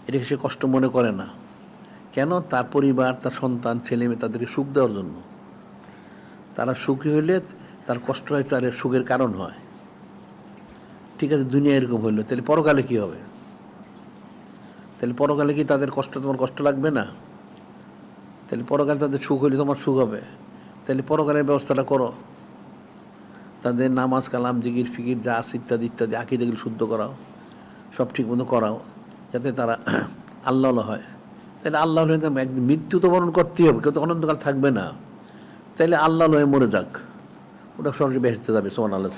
এটাকে সে কষ্ট মনে করে না। কেন? তার পরিবার, তার সন্তান, ছেলে মেয়ে, তাদেরকে সুখ দেওয়ার জন্য। তারা সুখী হইলে তার কষ্টটাই তার সুখের কারণ হয়। ঠিক আছে, দুনিয়া এরকম হইলো, তাহলে পরকালে কি হবে? তাহলে পরকালে কি তাদের কষ্ট তোমার কষ্ট লাগবে না? তাহলে পরকালে তাদের সুখ হইলে তোমার সুখ হবে। তাহলে পরকালের ব্যবস্থাটা করো, তাদের নামাজ কালাম জিকির ফিকির যা আছে ইত্যাদি ইত্যাদি আকীদাগুলো শুদ্ধ করাও, সব ঠিক মতো করাও, যাতে তারা আল্লাহ হয়। তাহলে আল্লাহ হলে একদিন মৃত্যু তো বরণ করতেই হবে, কেউ তো অনন্তকাল থাকবে না। তাহলে আল্লাহ হয়ে মরে যাক, ওটা সরাসরি বেহেশতে যাবে। সুবহানাল্লাহ।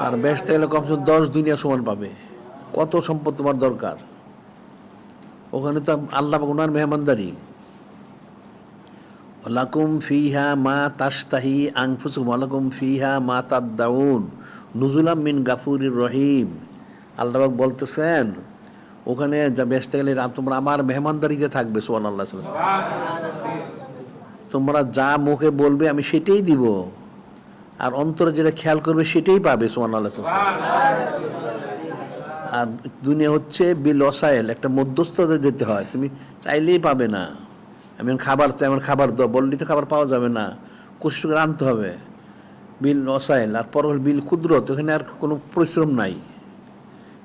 আর বেহেশতে গেলে কমসে কম 10 দুনিয়া সমান পাবে। কত সম্পদ তোমার দরকার? ওখানে তো আল্লাহ ওনার মেহমানদারি, লাকুম ফিহা মা তাশতাহি আনফুসুকুম ওয়া লাকুম ফিহা মা তাদদাউন নুজুলাম মিন গাফুরির রহিম। আল্লাহ পাক বলতেছেন ওখানে যা বেহেশতে গেলে তোমরা আমার মেহমানদারিতে থাকবে। সুবহানাল্লাহ। তোমরা যা মুখে বলবে আমি সেটাই দিব, আর অন্তরে যেটা খেয়াল করবে সেটাই পাবে। সুবহানাল্লাহ। আর দুনিয়া হচ্ছে বিল ওয়াসাইল, একটা মধ্যস্থতা যেতে হয়, তুমি চাইলেই পাবে না। আমি খাবার চাই, আমার খাবার দাও বললেই তো খাবার পাওয়া যাবে না, কষ্ট করে আনতে হবে। বিল ওয়াসাইল, আর পর বিল কুদরত, ওখানে আর কোনো পরিশ্রম নাই,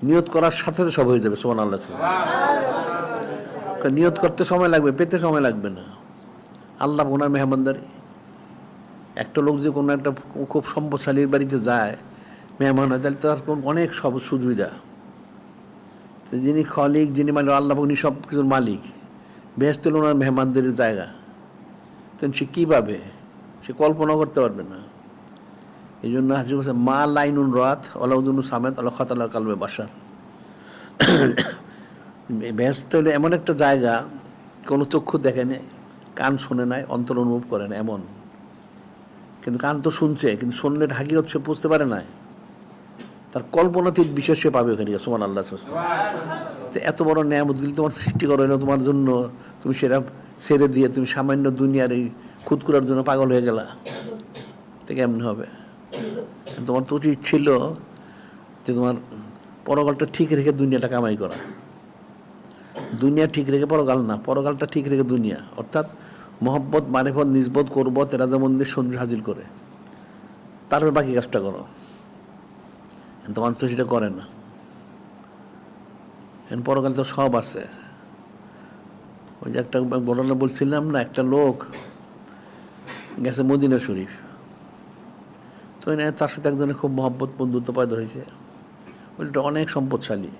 নিয়ত করার সাথে সাথে সব হয়ে যাবে। সুবহানাল্লাহ। নিয়ত করতে সময় লাগবে, পেতে সময় লাগবে না। আল্লাহ ওনার মেহমানদারি। একটা লোক যে কোনো একটা খুব সম্পদশালীর বাড়িতে যায় মেহমান হয়, তাহলে তার অনেক সব সুবিধা। যিনি খলিক, যিনি মালিক, আল্লাহ উনি সব কিছুর মালিক, বেহেশত হলো ওনার মেহমানদারির জায়গা। তখন সে কী পাবে, সে কল্পনা করতে পারবে না। এই জন্য হাজির বলছে মা লাইনুন রাত আলাউদ্দিন সামেদ আল্লাহ খাতাল কালবে বাসার। বেহেশত হলো এমন একটা জায়গা, কোনো চক্ষু দেখে নেই, কান শোনে নাই, অন্তর অনুভব করে না এমন। কিন্তু কান তো শুনছে, কিন্তু শুনলে হাকিকত সে বুঝতে পারে না, তার কল্পনাতীত বিষয় সে পাবে ওখানে। সুবহানাল্লাহ। এত বড় নেয়ামতগুলি তোমার সৃষ্টি করা হলো তোমার জন্য, তুমি সেটা ছেড়ে দিয়ে তুমি সামান্য দুনিয়ার এই খুদকুড়ার জন্য পাগল হয়ে গেলা, তো কেমন হবে? তোমার তো উচিত ছিল যে তোমার পরকালটা ঠিক রেখে দুনিয়াটা কামাই করা। দুনিয়া ঠিক রেখে পরকাল না, পরকালটা ঠিক রেখে দুনিয়া, অর্থাৎ মহব্বত মারিফত নিজবত করবত রাজামন্দির সন্ধ্যে হাজির করে তারপর বাকি কাজটা করো। তোমার তো সেটা করে না। পরকাল তো সব আছে। ওই যে একটা ঘটনা বলছিলাম না, একটা লোক গেছে মদিনা শরীফ, তো তার সাথে একজনের খুব মহব্বত বন্ধুত্ব পয়দা হয়েছে। ওইটা অনেক সম্পদশালী,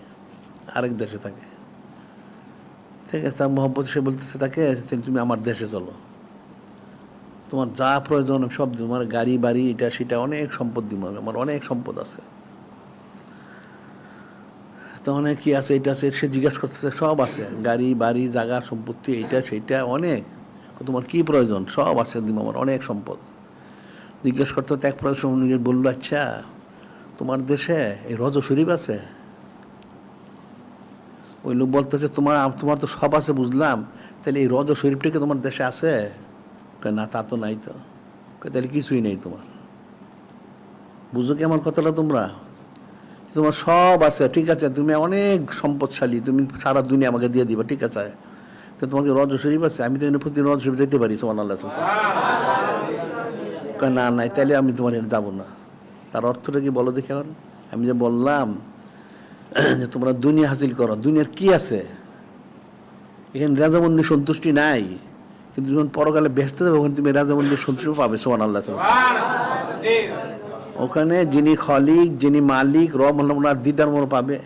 আরেক দেশে থাকে। ঠিক আছে, তার মহব্বত, সে বলতেছে তাকে তুমি আমার দেশে চলো, তোমার যা প্রয়োজন সব, তোমার গাড়ি বাড়ি এটা সেটা অনেক সম্পদ দিব, আমার অনেক সম্পদ আছে। তখন কি আছে এটা আছে, সে জিজ্ঞাসা করতেছে, সব আছে, গাড়ি বাড়ি জায়গা সম্পত্তি এইটা সেইটা অনেক, তোমার কি প্রয়োজন, সব আছে দিব, আমার অনেক সম্পদ। জিজ্ঞেস করতে এক প্রশ্ন বললো, আচ্ছা তোমার দেশে এই রজ শরীফ আছে? ওই লোক বলতেছে তোমার তো সব আছে বুঝলাম, তাহলে এই রজ শরীফটা কি তোমার দেশে আছে? না তা তো নাই। তো তাহলে কিছুই নেই তোমার। বুঝো কি আমার কথাটা তোমরা? তোমার সব আছে, ঠিক আছে, তুমি অনেক সম্পদশালী, তুমি সারা দুনিয়া আমাকে দিয়ে দিবা, ঠিক আছে, তো তোমাকে রজ শরীফ আছে? আমি তো প্রতি রজ শরীফ যেতে পারি। সুবহানাল্লাহ। না নাই, তাহলে আমি তোমার এখানে যাবো না। তার অর্থটা কি বলো দেখে? এখন আমি যে বললাম যে তোমরা দুনিয়া হাসিল করো, দুনিয়ার কি আছে? এখানে রাজামন্দির সন্তুষ্টি নাই, কিন্তু যখন পরকালে বেহেশতে যাবে ওখানে তুমি রাজামন্দির সন্তুষ্টি পাবে। সুবহানাল্লাহ। ওখানে যিনি খলিক, যিনি মালিক, রব ওনার দিদার মনে পাবে।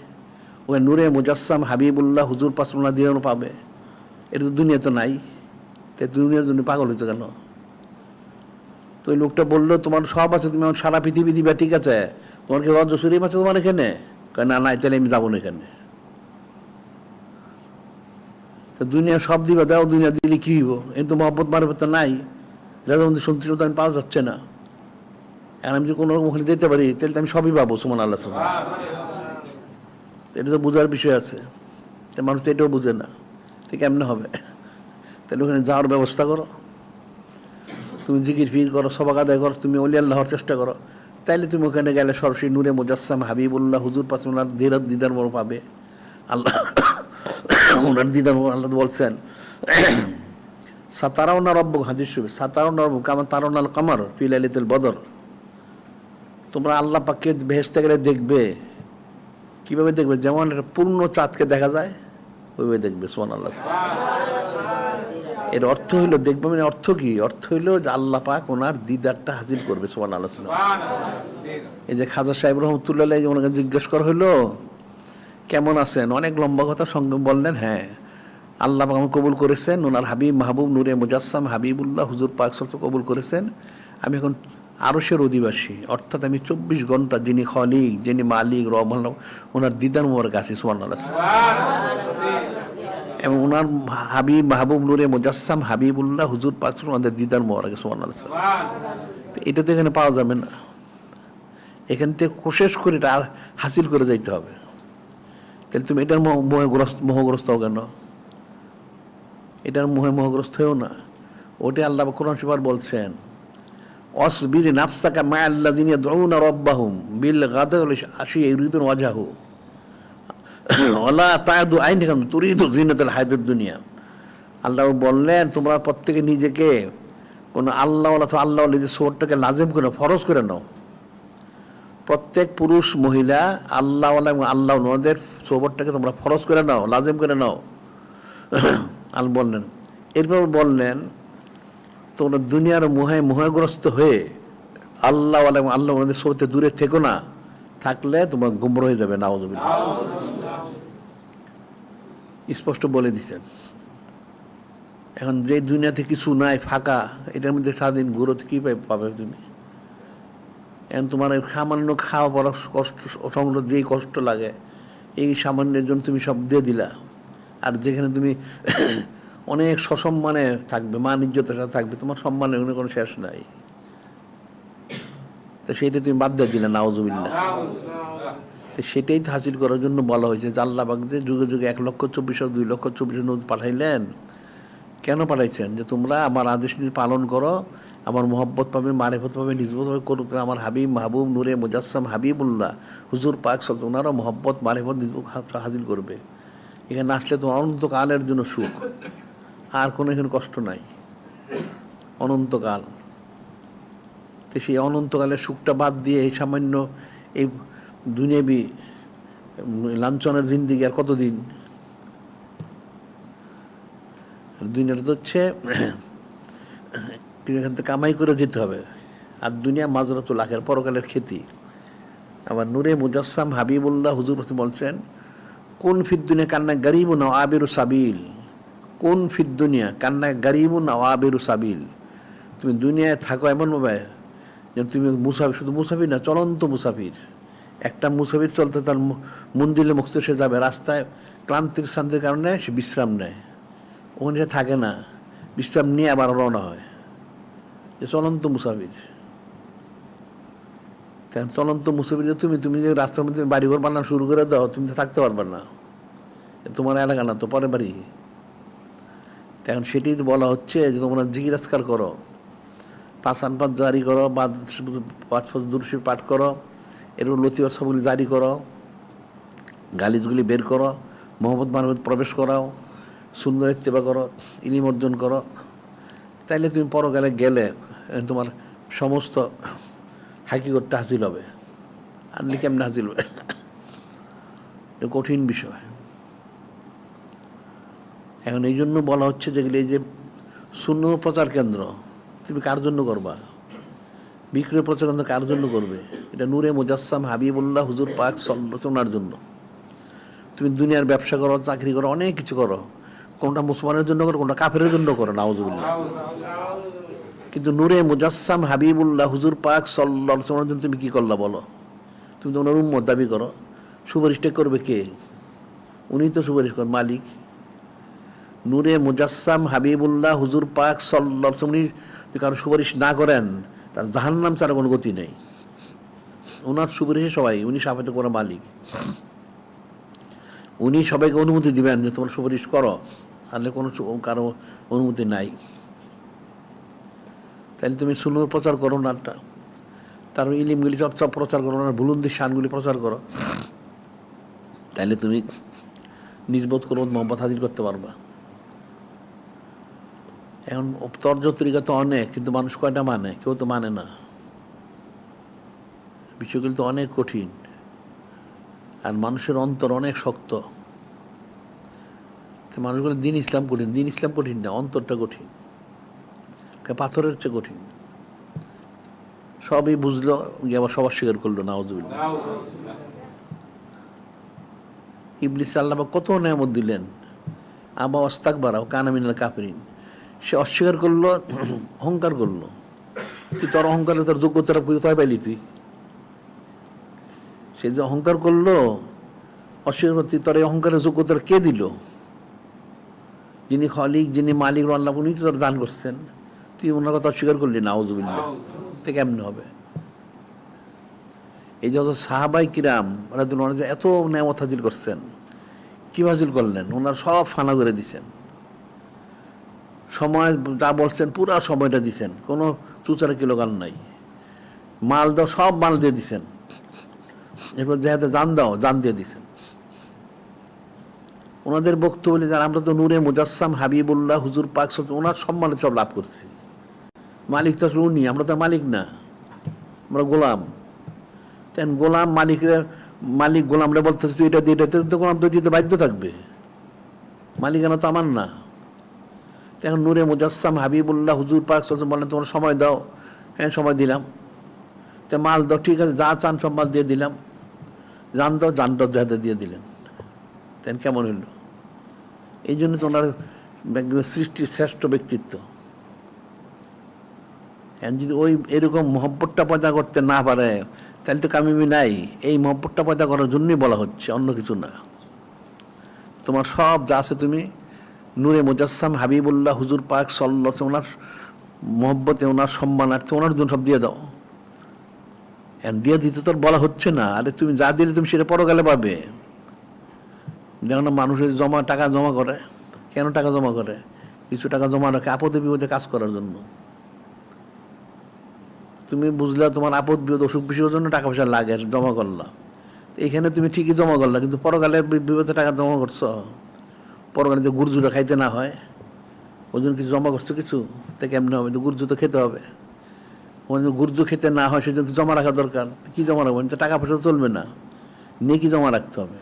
ওখানে নূরে মুজাসসাম হাবিবুল্লাহ হুজুর পাসমনা দিদার পাবে। এটা তো দুনিয়া তো নাই, তাই দুনিয়ার জন্য পাগল হয়েছে কেন? তো ওই লোকটা বললো তোমার সব আছে, তুমি আমার সারা পৃথিবী দিবা, ঠিক আছে, তোমার কি রজ শরীফ আছে তোমার এখানে? না নাই, তাহলে আমি যাবো না এখানে। তো দুনিয়া সব দিবা, দাও, দুনিয়া দিলে কি হইব? এই তো মহব্বত মারফত নাই, রাজামন্দির সন্তুষ্ট আমি পাওয়া যাচ্ছে না। এখন আমি যদি কোনো ওখানে যেতে পারি তাহলে তো আমি সবই পাবো। সুবহানাল্লাহ। এটা তো বোঝার বিষয় আছে, মানুষ তো এটাও বুঝে না, তো কেমনে হবে? তাহলে ওখানে যাওয়ার ব্যবস্থা করো, তুমি জিকির ফির করো, সবাক আদায় করো, তুমি ওলি আল্লাহ হওয়ার চেষ্টা করো, তাইলে তুমি ওখানে গেলে সরাসরি নূরে মুজাসসাম হাবিবুল্লাহ হুজুর পাসমনার দিদার মোড় পাবে। আল্লাহ ওনার দিদার মোড়, আল্লাহ বলছেন সাতারাউনা রব্বুক, হাদিস শরীফ, সাতারাউনা রব্বুক কামা তারাউনাল কামার ফি লাইলাতুল বদর। তোমরা আল্লাহ পাককে বেহেশতে গেলে দেখবে, কিভাবে দেখবে? যেমন একটা পূর্ণ চাঁদকে দেখা যায় ওইভাবে দেখবে। সুবহানাল্লাহ। এর অর্থ হইলো, দেখবে মানে অর্থ কি? অর্থ হইলো যে আল্লাহ পাক ওনার দিদারটা হাজির করবে। সুবহানাল্লাহ। এই যে খাজা সাহেব রহমতুল্লাহ আলাইহি ওনাকে জিজ্ঞেস করা হইলো কেমন আছেন, অনেক লম্বা কথা সঙ্গে বললেন, হ্যাঁ আল্লাহ পাক আমাকে কবুল করেছেন, ওনার হাবিব মাহবুব নূরে মুজাসসাম হাবিবুল্লাহ হুজুর পাক সাল্লাল্লাহু কবুল করেছেন, আমি এখন আরশের অধিবাসী, অর্থাৎ আমি 24 ঘন্টা যিনি খলিক, যিনি মালিক, রব ওনার দিদার মোবারক আছি। সুবহানাল্লাহ। এবং ওনার হাবিব মাহবুব নূরে মুজাসসাম হাবিবুল্লাহ হুজুর পাক আমাদের দিদার মোবারক সুবহানাল্লাহ। এটা তো এখানে পাওয়া যাবে না, এখান থেকে কোশেষ করে এটা হাসিল করে যাইতে হবে। তাহলে তুমি এটার মোহগ্রস্ত হও কেন? এটার মোহগ্রস্ত হয়েও না। ওটা আল্লাহ কোরআন শরীফে বলছেন, অসবির নাফসাকা মা'আল্লাযিনা ইয়াদউনা রাব্বাহুম বিল গাদাতি ওয়াল আশি ইউরিদুনা ওয়াজহাহু ওয়ালা তা'দু আইনাকা তুরিদু যিনাতাল হায়াতিদ দুনিয়া। আল্লাহ বললেন, তোমরা প্রত্যেকে নিজেকে কোন আল্লাহ অথবা আল্লাহ যে সোরটাকে লাজিম করে ফরজ করে নাও। প্রত্যেক পুরুষ মহিলা আল্লাহ এবং আল্লাহ ওনাদের সোবরটাকে তোমরা ফরজ করে নাও, লাজিম করে নাও। আল্লাহ বললেন, এরপর বললেন, তোমরা দুনিয়ার মোহগ্রস্ত হয়ে আল্লাহ এবং আল্লাহ ওনাদের সোতে দূরে থেকো না, থাকলে তোমরা গুমরা হয়ে যাবে। নাউযুবিল্লাহ, স্পষ্ট বলে দিচ্ছেন। এখন যে দুনিয়াতে কিছু নাই, ফাঁকা, এটার মধ্যে সারাদিন ঘুরো, কি পাবে তুমি? এখন তোমার সামান্য খাওয়া পড়া কষ্ট সংগ্রহ যেই কষ্ট লাগে, এই সামান্যের জন্য তুমি সব দিয়ে দিলা। আর যেখানে তুমি অনেক সসম্মানে থাকবে, মান ইজ্জতের সাথে থাকবে, তোমার সম্মানের কোনো শেষ নাই, তো সেইটা তুমি বাদ দিয়ে দিলে। নাউযুবিল্লাহ। তো সেটাই তো হাসিল করার জন্য বলা হয়েছে যে আল্লাহ পাক যে যুগে যুগে 1,24,000 2,24,000 নবী পাঠাইলেন। কেন পাঠাইছেন? যে তোমরা আমার আদেশ পালন করো, আমার মোহব্বত পাবে, মারিফত পাবে, নিজবত পাবে, করুক আমার হাবিব মাহবুব নূরে মুজাসসাম হাবিবুল্লাহ হুজুর পাক সাল্লাল্লাহু আলাইহি ওয়াসাল্লাম, ওনারও মোহব্বত মারিফত নিজবত হাসিল করবে। এখানে আসলে তোমার অনন্তকালের জন্য সুখ, আর কোনো এখানে কষ্ট নাই, অনন্তকাল। তো সেই অনন্তকালের সুখটা বাদ দিয়ে এই সামান্য এই দুনিয়াবি লাঞ্ছনের জিন্দিগি আর কতদিন? দুনিয়াটা তো হচ্ছে এখান থেকে কামাই করে যেতে হবে, আর দুনিয়া মাজরাতুল আখিরাত, পরকালের খ্যাতি। আবার নূরে মুজাসসাম হাবিবুল্লাহ হুজুর বলছেন, কোন ফিদ দুনিয়া কান্না গরিবুন আও আবিরু সাবিল। কোন ফিদ দুনিয়া কান্না গরিবুন আও আবিরু সাবিল। তুমি দুনিয়ায় থাকো এমনভাবে যেন তুমি মুসাফির, শুধু মুসাফির না, চলন্ত মুসাফির। একটা মুসাফির চলতে তার মন্দিরে মুক্ত সে যাবে, রাস্তায় ক্লান্তির শান্তির কারণে সে বিশ্রাম নেয়, ওখানে সে থাকে না, বিশ্রাম নিয়ে আবার রওনা হয়, যে চলন্ত মুসাফির। চলন্ত মুসাফির যে তুমি যে রাস্তার মধ্যে বাড়িঘর বানানো শুরু করে দাও, তুমি তো থাকতে পারবে না, তোমার এলাকা না তো, পরে বাড়ি। এখন সেটাই তো বলা হচ্ছে যে তোমরা জিকির আজকার করো, 5 আনপাত জারি করো, 5 ফরজ দুরূদ শরীফ পাঠ করো, এরকম লতিফা সবগুলি জারি করো, গালিজগুলি বের করো, মোহাম্মদ মাহমুদ প্রবেশ করাও, সুন্দর ইত্তেবা করো, ইলম অর্জন করো। তাইলে তুমি পরকালে গেলে তোমার সমস্ত হাকিকতটা হাসিল হবে। আর কেমনে হাসিল হবে? কঠিন বিষয়। এখন এই জন্য বলা হচ্ছে যেগুলি, এই যে সুন্নাহ প্রচার কেন্দ্র, তুমি কার জন্য করবা? বিক্রয় প্রচার কেন্দ্র কার জন্য করবে? এটা নূরে মুজাসসাম হাবিবুল্লাহ হুজুর পাক সাল্লাল্লাহু আলাইহি ওয়াসাল্লামের জন্য। তুমি দুনিয়ার ব্যবসা করো, চাকরি করো, অনেক কিছু করো, কোনটা মুসলমানের জন্য করো, কোনটা কাফেরের জন্য করো, নাউযুবিল্লাহ। কিন্তু নূরে মুজাসসাম হাবিবুল্লাহ হুজুর পাক সাল্লাল্লাহু আলাইহি ওয়াসাল্লামের জন্য তুমি কি করলা বলো? তুমি তো ওনার উম্মত দাবি করো, সুপারিশটা করবে কে? উনি তো সুপারিশ করেন, মালিক। নূরে মুজাসসাম হাবিবুল্লাহ হুজুর পাক সাল্লাল্লাহু আলাইহি ওয়াসাল্লাম যদি কারো সুপারিশ না করেন, তার জাহান্নাম ছাড়া কোনো গতি নেই। ওনার সুপারিশে সবাই, উনি শাফায়াত করার মালিক, উনি সবাইকে অনুমতি দিবেন যে তোমার সুপারিশ করো, তাহলে কোনো কারো অনুমতি নাই। তাহলে তুমি সুন্নাহ প্রচার করো না, তার ইলমগুলি চর্চা প্রচার করো না, বুলন্দি শানগুলি প্রচার করো, তাহলে তুমি নিজবোধ করো, মোহাম্মদ হাজির করতে পারবা। এখন তর্জ তরিকা তো অনেক, কিন্তু মানুষ কয়টা মানে? কেউ তো মানে না। বিষয়গুলি তো অনেক কঠিন, আর মানুষের অন্তর অনেক শক্ত। মানুষগুলো দিন ইসলাম কঠিন, দিন ইসলাম কঠিন না, অন্তরটা কঠিন, পাথরের চেয়ে কঠিন। সবই বুঝলো, গিয়ে আবার সবার স্বীকার করলো, নাউযুবিল্লাহ। ইবলিস আল্লাহ কত নেয়ামত দিলেন, আবা ওয়াস্তাকবারা ওয়া কানা মিনাল কাফিরিন। সে অস্বীকার করলো, অহংকার করলো। তুই তোর অহংকারে তোর যোগ্যতাটা কোথায় পাইলি তুই? সে যে অহংকার করলো, অস্বীকার করতে, তোর এই অহংকারের যোগ্যতা কে দিল? যিনি খলিক, যিনি মালিক আল্লাহ, উনি তো তোর দান করছেন, তুই ওনার কথা অস্বীকার করলি, নাউযুবিল্লাহ, তো কেমনে হবে? এই যত সাহাবাই কিরাম রাদিয়াল্লাহু যে এত নেয়ামত হাজির করছেন, কি হাজির করলেন? ওনার সব ফানা করে দিছেন, সময় যা বলছেন পুরা সময়টা দিছেন, কোনো চুচারা কিলোগান নাই। মাল দাও, সব মাল দিয়ে দিছেন। এরপর যেহেতু জান দাও, জান দিয়ে দিছেন। ওনাদের বক্তব্য বলে যারা আমরা তো নূরে মুজাসসাম হাবিবুল্লাহ হুজুর পাক ওনার সম্মানে সব লাভ করছি। মালিক তো উনি, আমরা তো মালিক না, আমরা গোলাম। তেন গোলাম মালিকের, মালিক গোলামরা বলতেছে তুই এটা দিয়ে, এটা তো গোলাম তো দিতে বাধ্য থাকবে, মালিকানা তো আমার না। এখন নূরে মুজাসসাম হাবিবুল্লাহ হুজুর পাক বললেন তোমার সময় দাও, হ্যাঁ সময় দিলাম। তো মাল দাও, ঠিক আছে, যা চান সব মাল দিয়ে দিলাম। জান দাও, জান দাও, যাতে দিয়ে দিলেন। তেন কেমন হইল? এই জন্য তো ওনার সৃষ্টির শ্রেষ্ঠ ব্যক্তিত্ব। যদি ওই এরকম মহব্বতটা পয়দা করতে না পারে তাহলে তো কামিমি নাই। এই মহব্বতটা পয়দা করার জন্যই বলা হচ্ছে, অন্য কিছু না। তোমার সব যা আছে তুমি নূরে মুজাসসাম হাবিবুল্লাহ হুজুর পাক সাল্লাল্লাহু আলাইহি ওনার মহব্বতে, ওনার সম্মানার্থে, ওনার জন্য সব দিয়ে দাও। দিয়ে দিতে তো বলা হচ্ছে না, আরে তুমি যা দিলে তুমি সেটা পরকালে পাবে। যেমন মানুষের টাকা জমা করে, কেন টাকা জমা করে? কিছু টাকা জমা রাখে আপদে বিপদে কাজ করার জন্য। তুমি বুঝলা তোমার আপদ বিপদ অসুখ বিসুখের জন্য টাকা পয়সা লাগে, জমা করলা। এখানে তুমি ঠিকই জমা করলা, কিন্তু পরকালে বিপদে টাকা জমা করছো, পরকালে যে গুরজুটা খাইতে না হয় ওই জন্য কিছু জমা করছো কিছু, তা কেমনে হবে? গুরজু তো খেতে হবে। গুরজু খেতে না হয় সেজন্য জমা রাখা দরকার। কি জমা রাখবো? টাকা পয়সা চলবে না, নিয়ে কি জমা রাখতে হবে।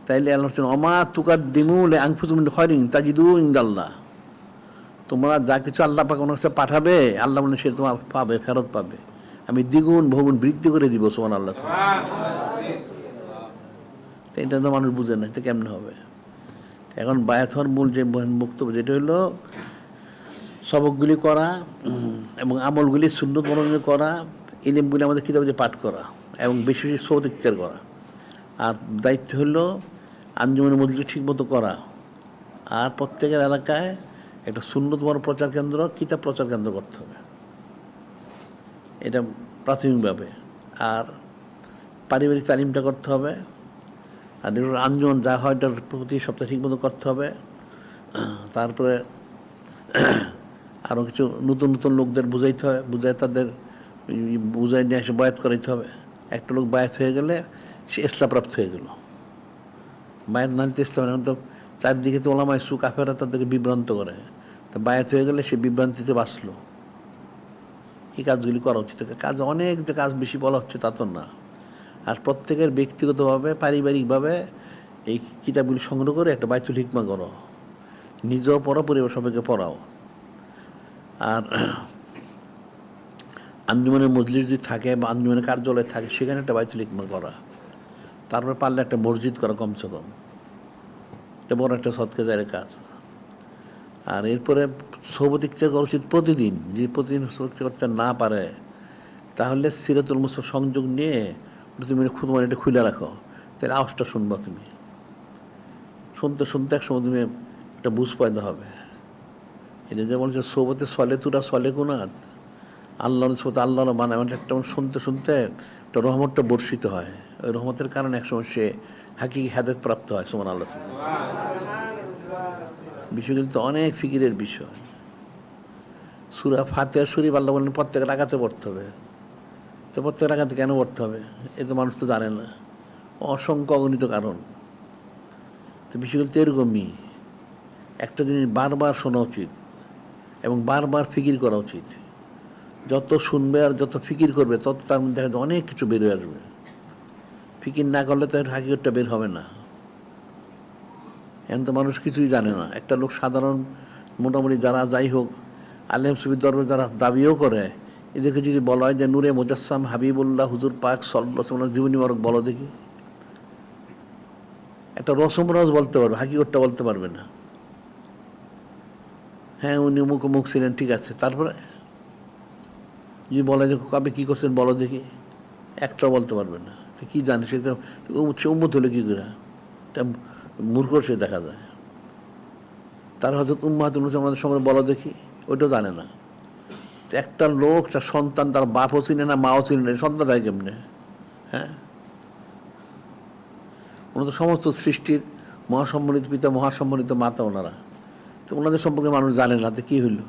তাইলে আল্লাহ অমা তুকাদ্দিমু লিআনফুসিকুম মিন খায়রিন তাজিদুহু ইনদাল্লাহ, তোমরা যা কিছু আল্লাহ পাক ওনার কাছে পাঠাবে, আল্লাহ বলে সে তোমার পাবে, ফেরত পাবে, আমি দ্বিগুণ বহুগুণ বৃদ্ধি করে দিব। সুবহানাল্লাহ। এটা তো মানুষ বুঝে না, এটা কেমনে হবে? এখন বায়াত হওয়ার মূল যে বক্তব্য যেটা হলো সবকগুলি করা এবং আমলগুলি সুন্নত অনুযায়ী করা, ইলমগুলি আমাদের কিতাবে পাঠ করা এবং বেশি বেশি সৌদ ইখতিয়ার করা। আর দায়িত্ব হলো আঞ্জুমানের মজলিস ঠিক মতো করা। আর প্রত্যেকের এলাকায় একটা সুন্নত প্রচার কেন্দ্র, কিতাব প্রচার কেন্দ্র করতে হবে, এটা প্রাথমিকভাবে। আর পারিবারিক তালিমটা করতে হবে। আর আঞ্জুমান যা হয় এটার প্রতি সপ্তাহে ঠিক মতো করতে হবে। তারপরে আরও কিছু নতুন নতুন লোকদের বুঝাইতে হবে, বুঝাই তাদের বুঝাই নিয়ে এসে বায়াত করাইতে হবে। একটা লোক বায়াত হয়ে গেলে সে ইসলামপ্রাপ্ত হয়ে গেল। বায়াত না নিতে ইসলাম, এখন তো চারদিকে তো ওলামায়ে সু কাফেররা তাদেরকে বিভ্রান্ত করে, তা বায়াত হয়ে গেলে সে বিভ্রান্তিতে বাঁচলো। এই কাজগুলি করা উচিত। কাজ অনেক, যে কাজ বেশি বলা হচ্ছে তা তো না। আর প্রত্যেকের ব্যক্তিগতভাবে পারিবারিকভাবে এই কিতাবগুলি সংগ্রহ করে একটা বাইতুল হিকমা করো, নিজেও পড়ো, পরিবার সবাইকে পড়াও। আর আঞ্জুমানের মজলিস যদি থাকে বা আঞ্জুমানের কার্যালয় থাকে, সেখানে একটা বাইতুল হিকমা করা। তারপরে পারলে একটা মসজিদ করা কমসে কম, এটা বড় একটা সদকা জারির কাজ। আর এরপরে সোহবত ইখতিয়ার করা উচিত প্রতিদিন। যদি প্রতিদিন সোহবত ইখতিয়ার করতে না পারে তাহলে সিরাতুল মুস্তাফা সংযোগ নিয়ে তুমি খুদমান এটা খুলে রাখো, তাহলে আওয়াজটা শুনবা তুমি। শুনতে শুনতে একসময় তুমি একটা বুঝ পয়দা হবে। এটা যে বলছে সোহবতে সলে তুরা সলে গুনাত, আল্লাহর সোহবত আল্লাহর বানায়, মানে একটা শুনতে শুনতে একটা রহমতটা বর্ষিত হয়। ওই রহমতের কারণে একসময় সে হাকিকি হাদায়াত প্রাপ্ত হয়। সুবহানাল্লাহ। বিষয় কিন্তু অনেক ফিকিরের বিষয়। সূরা ফাতিহা শরীফ আল্লাহ বলেন প্রত্যেক রাকাতে পড়তে হবে। তো প্রত্যেক রাকাতে কেন পড়তে হবে? এ তো মানুষ তো জানে না, অসংখ্য অগণিত কারণ। তো বিষয়গুলো তো এরকমই। একটা জিনিস বারবার শোনা উচিত এবং বারবার ফিকির করা উচিত। যত শুনবে আর যত ফিকির করবে তত তার মধ্যে দেখা যায় অনেক কিছু বের হয়ে আসবে। ফিকির না করলে তো হাকিকতটা বের হবে না। এখন তো মানুষ কিছুই জানে না। একটা লোক সাধারণ মোটামুটি যারা যাই হোক আলেম সুফির দরবারে যারা দাবিও করে, এদেরকে যদি বলা হয় যে নূরে মুজাসসাম হাবিবুল্লাহ হুজুর পাক সাল্লাল্লাহু আলাইহি ওয়াসাল্লাম জীবনী মোবারক বলো দেখি, একটা রসম রস বলতে পারবে, হাকিকতটা বলতে পারবে না। হ্যাঁ উনি মুখ মুখ ছিলেন, ঠিক আছে, তারপরে যদি বলে যে কবে কী করছেন বলো দেখি, একটাও বলতে পারবে না। কি জানে সে? সে উম্মত হলে কী করে? এটা মূর্খ সে দেখা যায়। তার হযরত উম্মাহাতুল মুসলিমিন আমাদের সঙ্গে বলো দেখি, ওইটাও জানে না। একটা লোক, তার সন্তান, তার বাপও চিনে না, মাও চিনে না, সন্তান থাকে কেমনে? হ্যাঁ, ওনারা তো সমস্ত সৃষ্টির মহাসম্মানিত পিতা, মহাসম্মানিত মাতা ওনারা, তো ওনাদের সম্পর্কে মানুষ জানে না, তো কি হইল?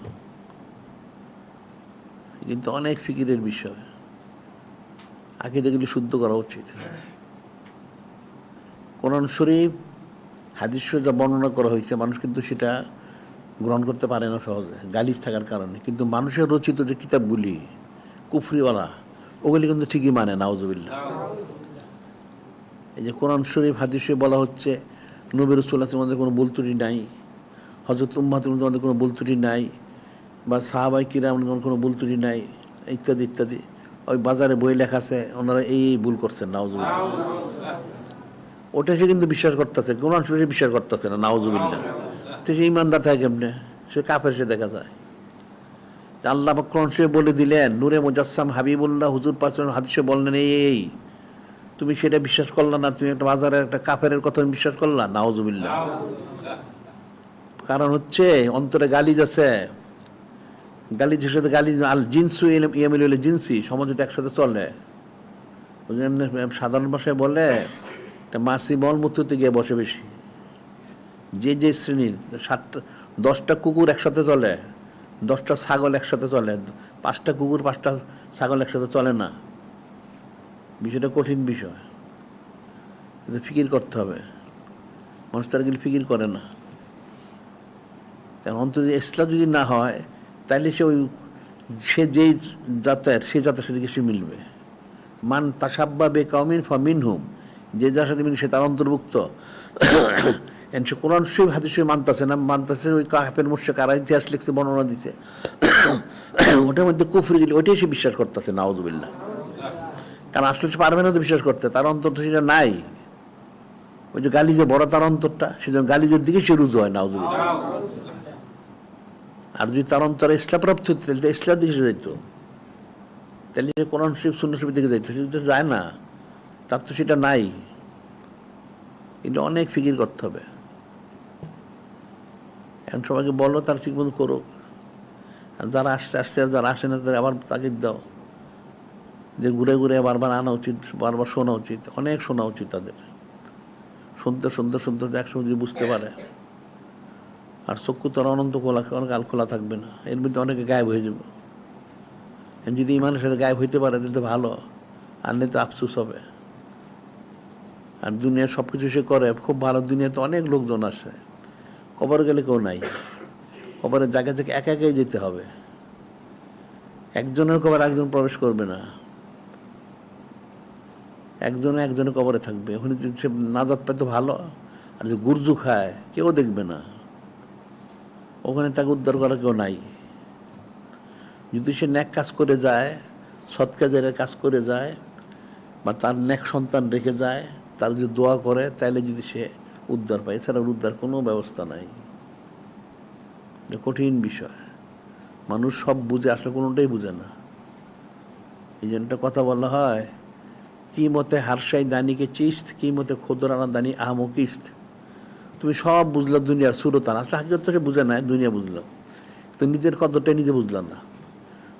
কিন্তু অনেক ফিকিরের বিষয়, আকীদাগুলি শুদ্ধ করা উচিত। কোরআন শরীফ, হাদিস শরীফ যা বর্ণনা করা হয়েছে, মানুষ কিন্তু সেটা গ্রহণ করতে পারে না সহজে, গালিজ থাকার কারণে। কিন্তু মানুষের রচিত যে কিতাবগুলি কুফরিওয়ালা, ওগুলি কিন্তু ঠিকই মানে, নাউজুবিল্লাহ। এই যে কোরআন শরীফ, হাদিস শরীফ বলা হচ্ছে নবী রাসূলুল্লাহর মধ্যে কোনো ভুল ত্রুটি নাই, হযরত উম্মাতের মধ্যে কোনো ভুল ত্রুটি নাই, বা সাহাবায়ে কিরামের মধ্যে কোনো ভুল ত্রুটি নাই, ইত্যাদি ইত্যাদি। ওই বাজারে বই লেখা আছে, ওনারা এই ভুল করছেন, নাউজুবিল্লাহ। ওটা সে কিন্তু বিশ্বাস করতেছে, কোরআন শরীফ বিশ্বাস করতেছে না, নাউজুবিল্লাহ। তো সে ইমানদার থাকে কেমনে? সে কাফের, সে দেখা যায়। আল্লাহ পাক কোরআন শরীফে বলে দিলেন, নূরে মুজাসসাম হাবিবুল্লাহ হুজুর পাক হাদিসে বললেন এই, তুমি সেটা বিশ্বাস করলা না, তুমি একটা বাজারে একটা কাফেরের কথা বিশ্বাস করলা, নাউজুবিল্লাহ। কারণ হচ্ছে অন্তরে গালিজ আছে, গালিজের সাথে গালিজ, আল জিনসু ইয়ামিলুল জিনসি, সমাজে তো একসাথে চলে। সাধারণ ভাষায় বলে, মাছি মলমূত্রতে গিয়ে বসে বেশি। যে যে শ্রেণীর 10টা কুকুর একসাথে চলে, 10টা ছাগল একসাথে চলে, 5টা কুকুর 5টা ছাগল একসাথে চলে না। বিষয়টা কঠিন বিষয়, ফিকির করতে হবে। মানুষ তার গেলে ফিকির করে না। কারণ অন্তত ইসলাম যদি না হয়, তাহলে সে যেই জাতের, সে জাতের সাথে সে মিলবে। মান তাসাব্বা বে কাউমিন ফামিনহুম, যে যার সাথে মিলবে সে তার অন্তর্ভুক্ত। সে কোরআন শরীফ হাদিস শরীফ মানতেছে না, মানতেছে ওই কাফের মুশরিক কারা ইতিহাস লিখছে, বর্ণনা দিছে, ওটার মধ্যে কুফরি গেলে ওইটাই সে বিশ্বাস করতেছে, নাউজুবিল্লাহ। কারণ আসলে সে পারবে না তো বিশ্বাস করতে, তার অন্তরটা সেটা নাই। ওই যে গালিজে বড় তার অন্তরটা, সেজন্য গালিজের দিকে সে রুজু হয়, নাউজুবিল্লাহ। আর যদি তার অন্তরে ইসলাম প্রাপ্ত হতো, তাহলে ইসলাম দিকে সে যাইতো, তাহলে কোরআন শরীফ সুন্নাহ শরীফের দিকে যাইতো। সেটা যায় না, তার তো সেটা নাই। কিন্তু অনেক ফিকির করতে হবে। এখন সবাইকে বলো, তার ঠিক মতো করুক। আর যারা আসছে আসছে, আর যারা আসে না তাদের আবার তাগিদ দাও, যে ঘুরে ঘুরে বারবার আনা উচিত, বারবার শোনা উচিত, অনেক শোনা উচিত তাদের। শুনতে শুনতে শুনতে একসময় যদি বুঝতে পারে, আর চক্ষু তো অনন্ত খোলা, কাল খোলা থাকবে না, এর মধ্যে অনেকে গায়েব হয়ে যাবে। যদি ইমানের সাথে গায়েব হইতে পারে তাহলে ভালো, আর নেই তো আফসোস হবে। আর দুনিয়া সবকিছু সে করে খুব ভালো, দুনিয়াতে অনেক লোকজন আসে, কবর গেলে কেউ নাই। কবরের জায়গা থেকে একা একাই যেতে হবে, একজনের কবর একজন প্রবেশ করবে না, একজনে একজনের কবরে থাকবে। ওখানে যদি সে নাজাত পায় তো ভালো, আর যে গুরজু খায় কেউ দেখবে না, ওখানে তাকে উদ্ধার করা কেউ নাই। যদি সে নেক কাজ করে যায়, সৎ কাজের কাজ করে যায়, বা তার নেক সন্তান রেখে যায়, তার যদি দোয়া করে, তাহলে যদি সে উদ্ধার পায়, এছাড়া উদ্ধার কোনো ব্যবস্থা নাই। কঠিন বিষয়, মানুষ সব বুঝে, আসলে কোনোটাই বুঝে না। এই জন্য কথা বলা হয়, কি মতে হারসাই দানিকে চিস্ত, কি মতে খোদরানা দানি আহমকিস্ত। তুমি সব বুঝলা দুনিয়ার সুরতান, আসলে হাকিকত তো সে বুঝে নাই, দুনিয়া বুঝলো, তো নিজের কদরটাই নিজে বুঝলাম না।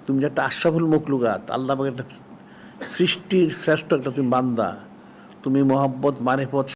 তুমি যে একটা আশরাফুল মখলুকাত, আল্লাহ পাকের একটা সৃষ্টির শ্রেষ্ঠ একটা তুমি বান্দা, তুমি মহব্বত মারিফত